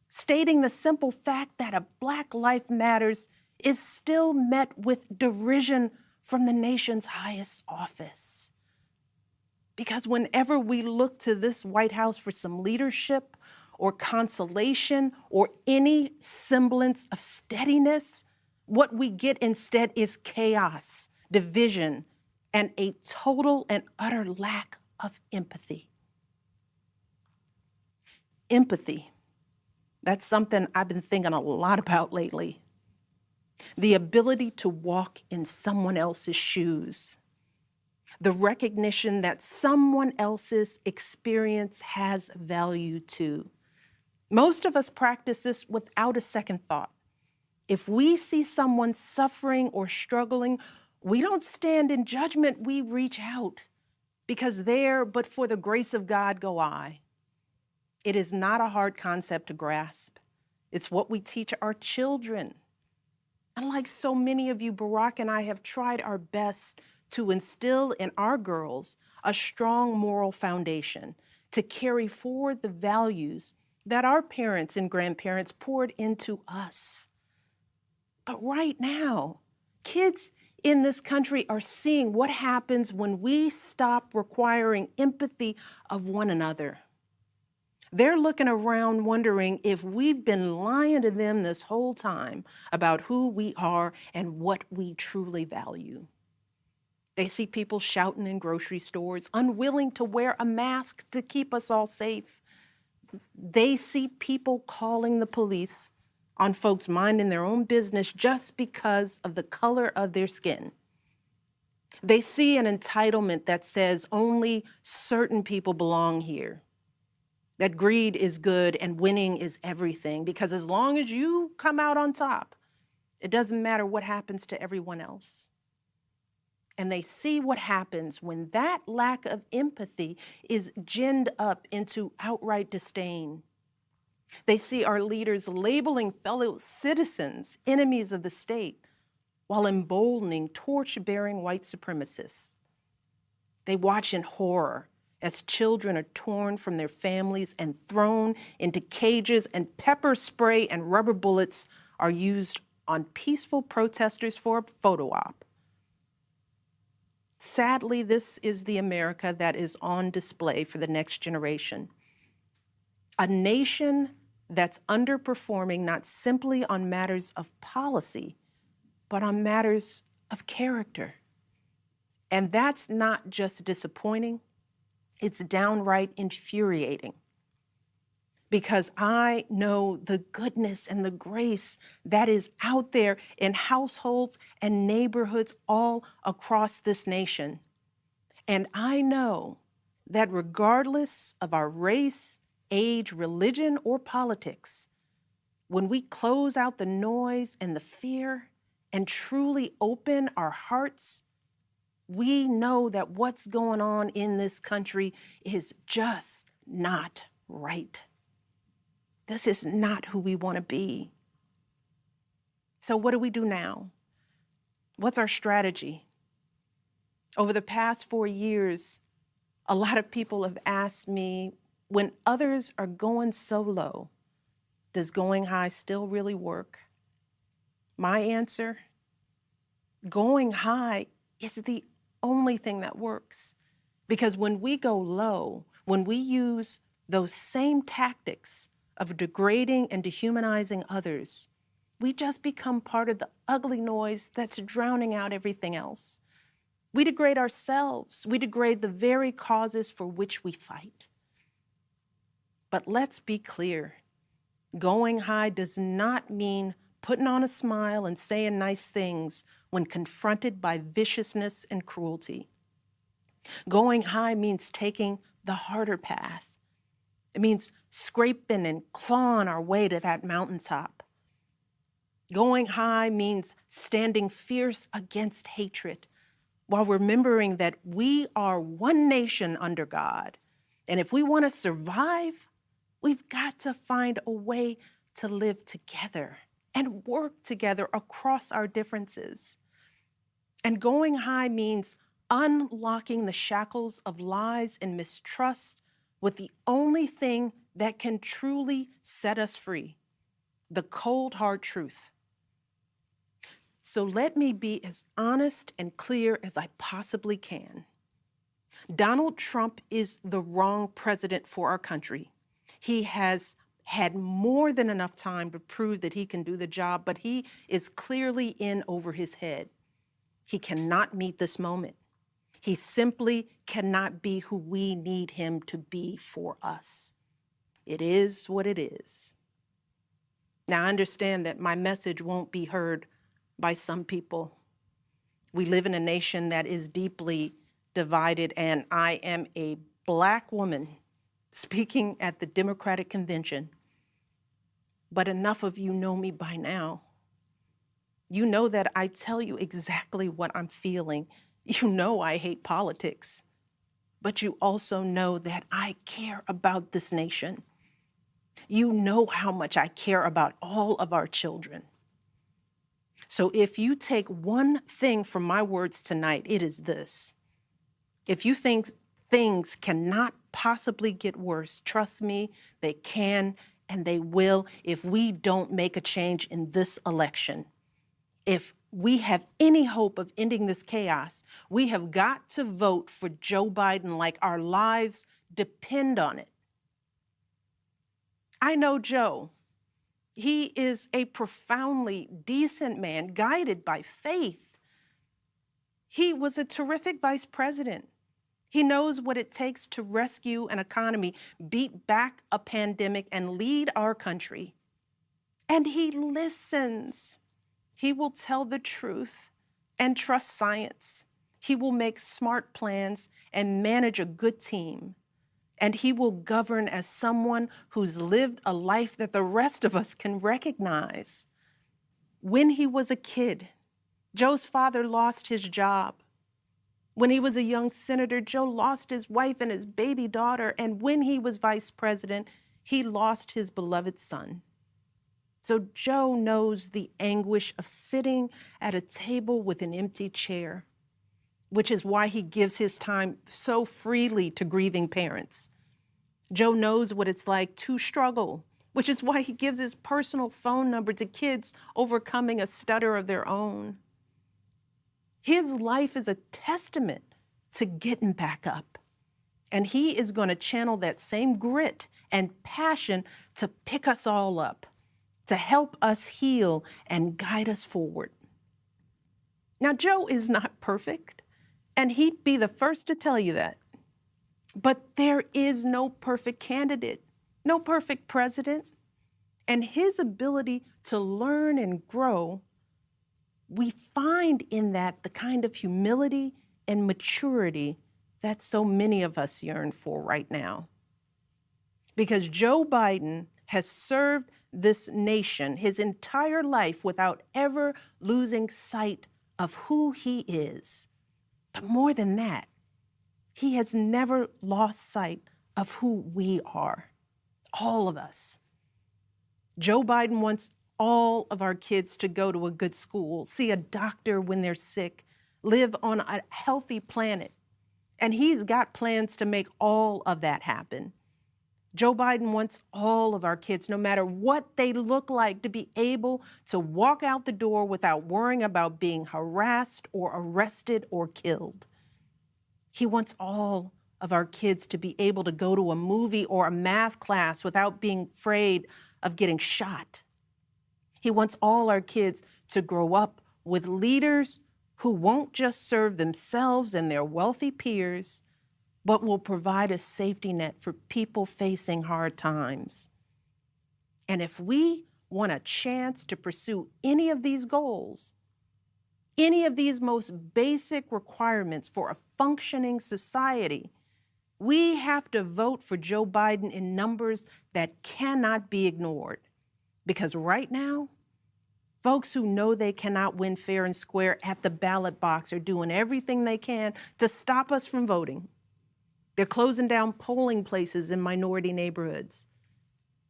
stating the simple fact that a Black life matters is still met with derision from the nation's highest office. Because whenever we look to this White House for some leadership or consolation or any semblance of steadiness, what we get instead is chaos, division, and a total and utter lack of empathy. Empathy, that's something I've been thinking a lot about lately. The ability to walk in someone else's shoes. The recognition that someone else's experience has value too. Most of us practice this without a second thought. If we see someone suffering or struggling, we don't stand in judgment, we reach out, because there, but for the grace of God, go I. It is not a hard concept to grasp. It's what we teach our children. And like so many of you, Barack and I have tried our best to instill in our girls a strong moral foundation to carry forward the values that our parents and grandparents poured into us. But right now, kids in this country are seeing what happens when we stop requiring empathy of one another. They're looking around wondering if we've been lying to them this whole time about who we are and what we truly value. They see people shouting in grocery stores, unwilling to wear a mask to keep us all safe. They see people calling the police on folks minding their own business just because of the color of their skin. They see an entitlement that says only certain people belong here, that greed is good and winning is everything, because as long as you come out on top, it doesn't matter what happens to everyone else. And they see what happens when that lack of empathy is ginned up into outright disdain. They see our leaders labeling fellow citizens enemies of the state while emboldening torch-bearing white supremacists. They watch in horror as children are torn from their families and thrown into cages, and pepper spray and rubber bullets are used on peaceful protesters for a photo op. Sadly, this is the America that is on display for the next generation. A nation that's underperforming not simply on matters of policy, but on matters of character. And that's not just disappointing, it's downright infuriating. Because I know the goodness and the grace that is out there in households and neighborhoods all across this nation. And I know that regardless of our race, age, religion, or politics, when we close out the noise and the fear and truly open our hearts, we know that what's going on in this country is just not right. This is not who we want to be. So what do we do now? What's our strategy? Over the past 4 years, a lot of people have asked me, when others are going so low, does going high still really work? My answer, going high is the only thing that works. Because when we go low, when we use those same tactics of degrading and dehumanizing others, we just become part of the ugly noise that's drowning out everything else. We degrade ourselves. We degrade the very causes for which we fight. But let's be clear. Going high does not mean putting on a smile and saying nice things when confronted by viciousness and cruelty. Going high means taking the harder path. It means scraping and clawing our way to that mountaintop. Going high means standing fierce against hatred while remembering that we are one nation under God. And if we want to survive, we've got to find a way to live together and work together across our differences. And going high means unlocking the shackles of lies and mistrust with the only thing that can truly set us free, the cold, hard truth. So let me be as honest and clear as I possibly can. Donald Trump is the wrong president for our country. He has had more than enough time to prove that he can do the job, but he is clearly in over his head. He cannot meet this moment. He simply cannot be who we need him to be for us. It is what it is. Now, I understand that my message won't be heard by some people. We live in a nation that is deeply divided, and I am a Black woman speaking at the Democratic Convention. But enough of you know me by now. You know that I tell you exactly what I'm feeling. You know I hate politics, but you also know that I care about this nation. You know how much I care about all of our children. So if you take one thing from my words tonight, it is this. If you think things cannot possibly get worse, trust me, they can and they will if we don't make a change in this election. If we have any hope of ending this chaos, we have got to vote for Joe Biden like our lives depend on it. I know Joe. He is a profoundly decent man, guided by faith. He was a terrific vice president. He knows what it takes to rescue an economy, beat back a pandemic, and lead our country. And he listens. He will tell the truth and trust science. He will make smart plans and manage a good team. And he will govern as someone who's lived a life that the rest of us can recognize. When he was a kid, Joe's father lost his job. When he was a young senator, Joe lost his wife and his baby daughter. And when he was vice president, he lost his beloved son. So Joe knows the anguish of sitting at a table with an empty chair, which is why he gives his time so freely to grieving parents. Joe knows what it's like to struggle, which is why he gives his personal phone number to kids overcoming a stutter of their own. His life is a testament to getting back up. And he is going to channel that same grit and passion to pick us all up, to help us heal and guide us forward. Now, Joe is not perfect, and he'd be the first to tell you that. But there is no perfect candidate, no perfect president. And his ability to learn and grow, we find in that the kind of humility and maturity that so many of us yearn for right now. Because Joe Biden has served this nation his entire life without ever losing sight of who he is. But more than that, he has never lost sight of who we are, all of us. Joe Biden wants all of our kids to go to a good school, see a doctor when they're sick, live on a healthy planet. And he's got plans to make all of that happen. Joe Biden wants all of our kids, no matter what they look like, to be able to walk out the door without worrying about being harassed or arrested or killed. He wants all of our kids to be able to go to a movie or a math class without being afraid of getting shot. He wants all our kids to grow up with leaders who won't just serve themselves and their wealthy peers, but will provide a safety net for people facing hard times. And if we want a chance to pursue any of these goals, any of these most basic requirements for a functioning society, we have to vote for Joe Biden in numbers that cannot be ignored. Because right now, folks who know they cannot win fair and square at the ballot box are doing everything they can to stop us from voting. They're closing down polling places in minority neighborhoods.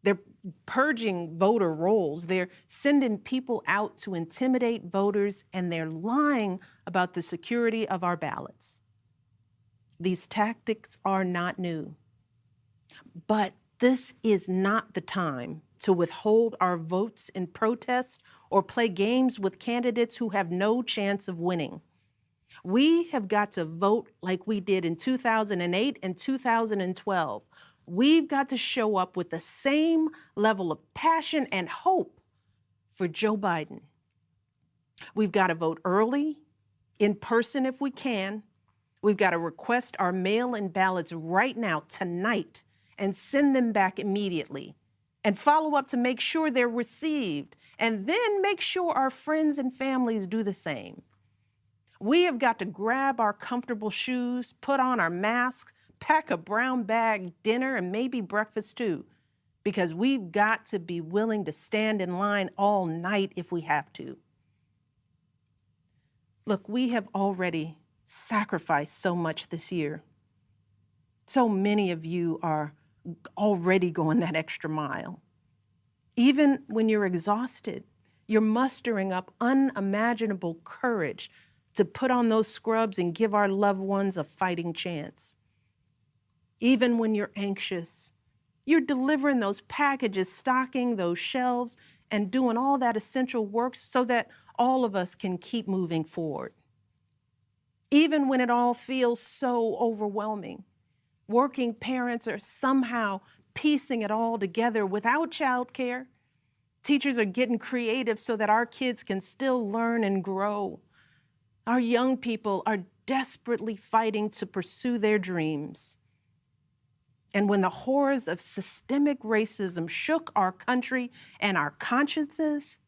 They're purging voter rolls. They're sending people out to intimidate voters, and they're lying about the security of our ballots. These tactics are not new. But this is not the time to withhold our votes in protest or play games with candidates who have no chance of winning. We have got to vote like we did in 2008 and 2012. We've got to show up with the same level of passion and hope for Joe Biden. We've got to vote early, in person if we can. We've got to request our mail-in ballots right now, tonight, and send them back immediately. And follow up to make sure they're received. And then make sure our friends and families do the same. We have got to grab our comfortable shoes, put on our masks, pack a brown bag dinner, and maybe breakfast too, because we've got to be willing to stand in line all night if we have to. Look, we have already sacrificed so much this year. So many of you are already going that extra mile. Even when you're exhausted, you're mustering up unimaginable courage to put on those scrubs and give our loved ones a fighting chance. Even when you're anxious, you're delivering those packages, stocking those shelves, and doing all that essential work so that all of us can keep moving forward. Even when it all feels so overwhelming, working parents are somehow piecing it all together without childcare. Teachers are getting creative so that our kids can still learn and grow. Our young people are desperately fighting to pursue their dreams. And when the horrors of systemic racism shook our country and our consciences,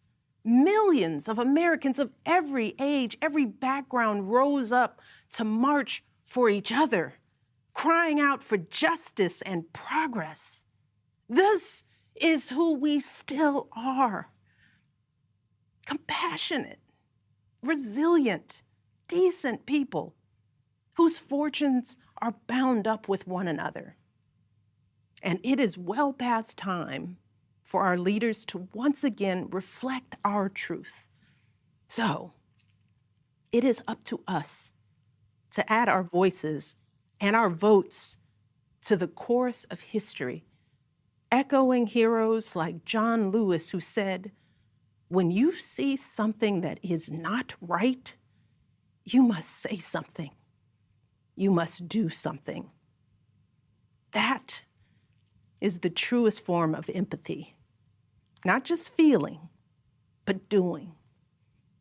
millions of Americans of every age, every background rose up to march for each other, crying out for justice and progress. This is who we still are. Compassionate, resilient, decent people whose fortunes are bound up with one another. And it is well past time for our leaders to once again reflect our truth. So it is up to us to add our voices and our votes to the chorus of history, echoing heroes like John Lewis, who said, "When you see something that is not right, you must say something. You must do something." That is the truest form of empathy. Not just feeling, but doing.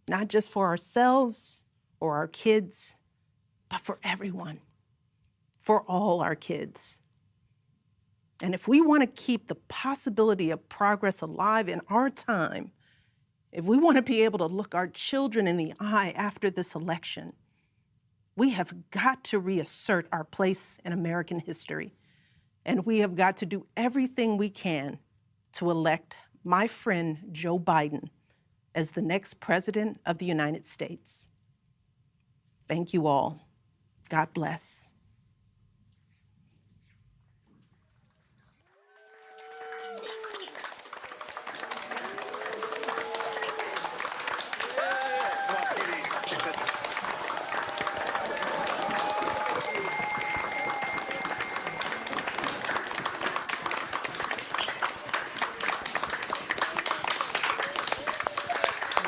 Not just for ourselves or our kids, but for everyone, for all our kids. And if we want to keep the possibility of progress alive in our time, if we want to be able to look our children in the eye after this election, we have got to reassert our place in American history. And we have got to do everything we can to elect my friend Joe Biden as the next president of the United States. Thank you all. God bless.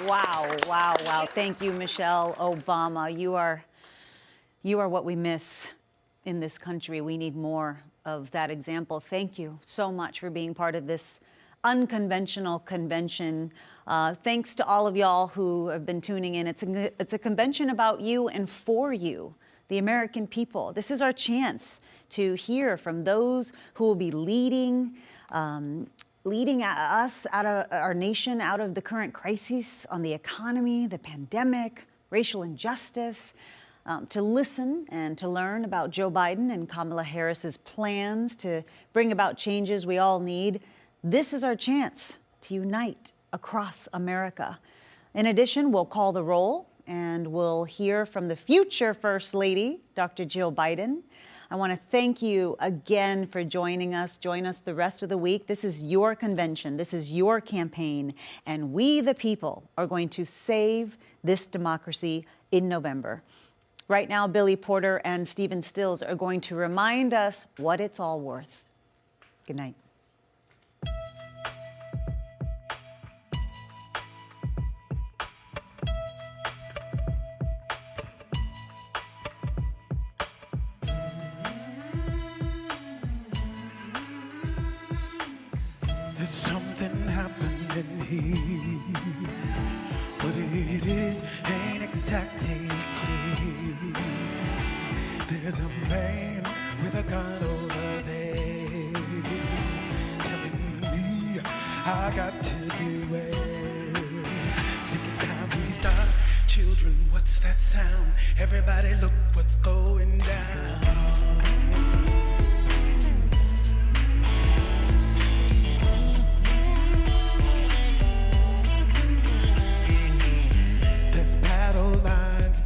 Wow, wow, wow. Thank you, Michelle Obama. You are what we miss in this country. We need more of that example. Thank you so much for being part of this unconventional convention. Thanks to all of y'all who have been tuning in. It's a convention about you and for you, the American people. This is our chance to hear from those who will be leading us out of our nation, out of the current crises on the economy, the pandemic, racial injustice, to listen and to learn about Joe Biden and Kamala Harris's plans to bring about changes we all need. This is our chance to unite across America. In addition, we'll call the roll and we'll hear from the future First Lady, Dr. Jill Biden. I want to thank you again for joining us. Join us the rest of the week. This is your convention. This is your campaign. And we, the people, are going to save this democracy in November. Right now, Billy Porter and Stephen Stills are going to remind us what it's all worth. Good night. There's something happening here. What it is ain't exactly clear. There's a man with a gun over there telling me I got to beware. Think it's time we stop. Children, what's that sound? Everybody look what's going down. Battle lines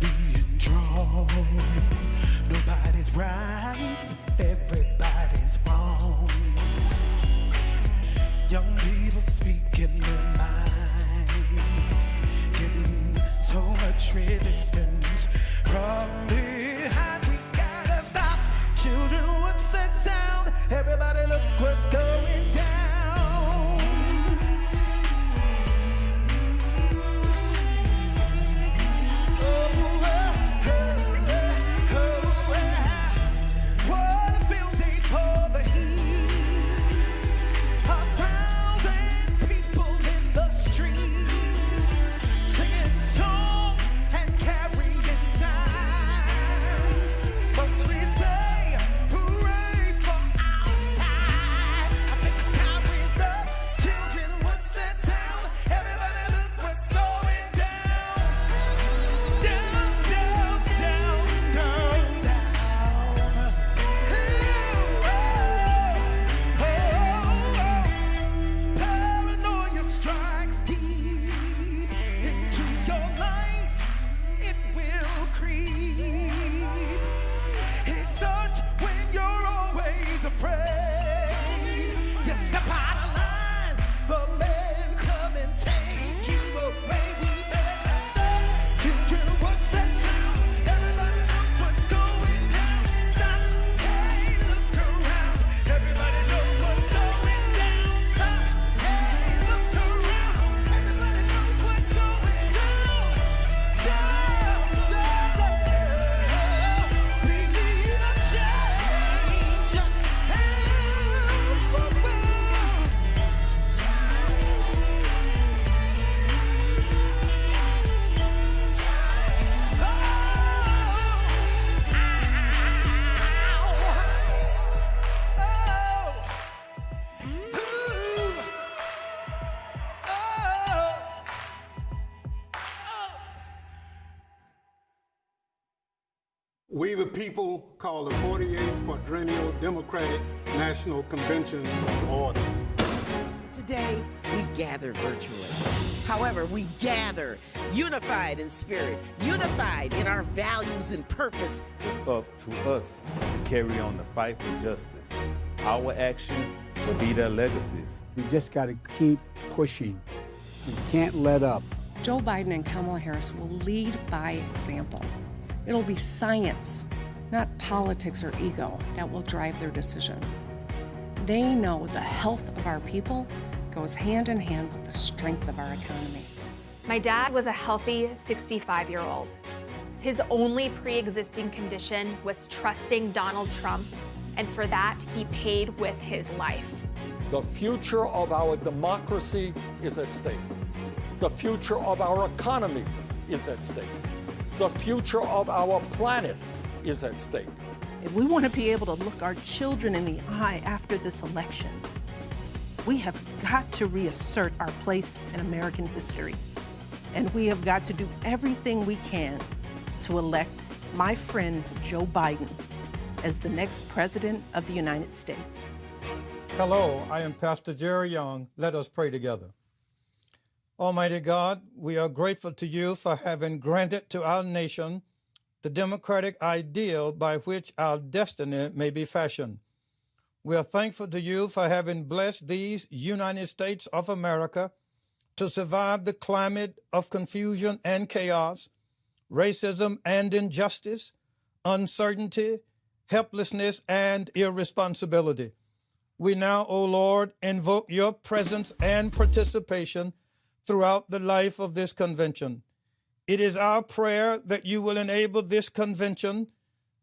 We the people call the 48th Quadrennial Democratic National Convention to order. Today, we gather virtually. However, we gather unified in spirit, unified in our values and purpose. It's up to us to carry on the fight for justice. Our actions will be their legacies. We just got to keep pushing. We can't let up. Joe Biden and Kamala Harris will lead by example. It'll be science, not politics or ego, that will drive their decisions. They know the health of our people goes hand in hand with the strength of our economy. My dad was a healthy 65-year-old. His only pre-existing condition was trusting Donald Trump, and for that, he paid with his life. The future of our democracy is at stake. The future of our economy is at stake. The future of our planet is at stake. If we want to be able to look our children in the eye after this election, we have got to reassert our place in American history. And we have got to do everything we can to elect my friend Joe Biden as the next president of the United States. Hello, I am Pastor Jerry Young. Let us pray together. Almighty God, we are grateful to you for having granted to our nation the democratic ideal by which our destiny may be fashioned. We are thankful to you for having blessed these United States of America to survive the climate of confusion and chaos, racism and injustice, uncertainty, helplessness, and irresponsibility. We now, O Lord, invoke your presence and participation throughout the life of this convention. It is our prayer that you will enable this convention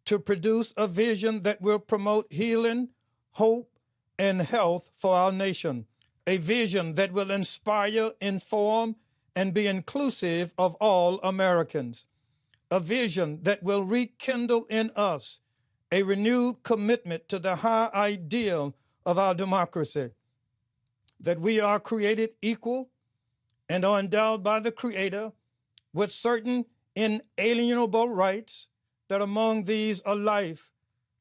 to produce a vision that will promote healing, hope, and health for our nation, a vision that will inspire, inform, and be inclusive of all Americans, a vision that will rekindle in us a renewed commitment to the high ideal of our democracy, that we are created equal and are endowed by the Creator with certain inalienable rights, that among these are life,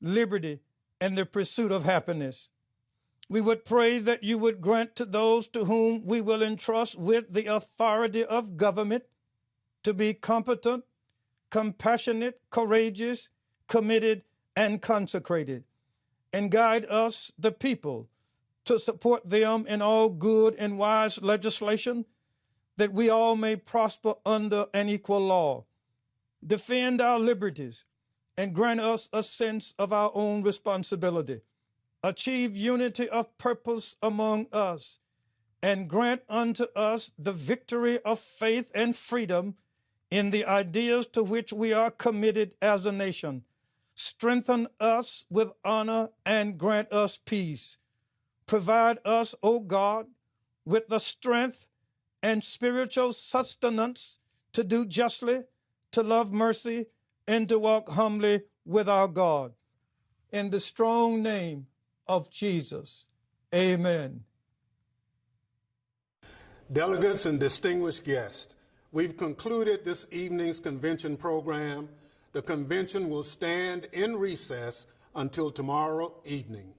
liberty, and the pursuit of happiness. We would pray that you would grant to those to whom we will entrust with the authority of government to be competent, compassionate, courageous, committed, and consecrated, and guide us, the people, to support them in all good and wise legislation, that we all may prosper under an equal law, defend our liberties, and grant us a sense of our own responsibility, achieve unity of purpose among us, and grant unto us the victory of faith and freedom in the ideas to which we are committed as a nation. Strengthen us with honor and grant us peace. Provide us, O God, with the strength and spiritual sustenance to do justly, to love mercy, and to walk humbly with our God. In the strong name of Jesus, amen. Delegates and distinguished guests, we've concluded this evening's convention program. The convention will stand in recess until tomorrow evening.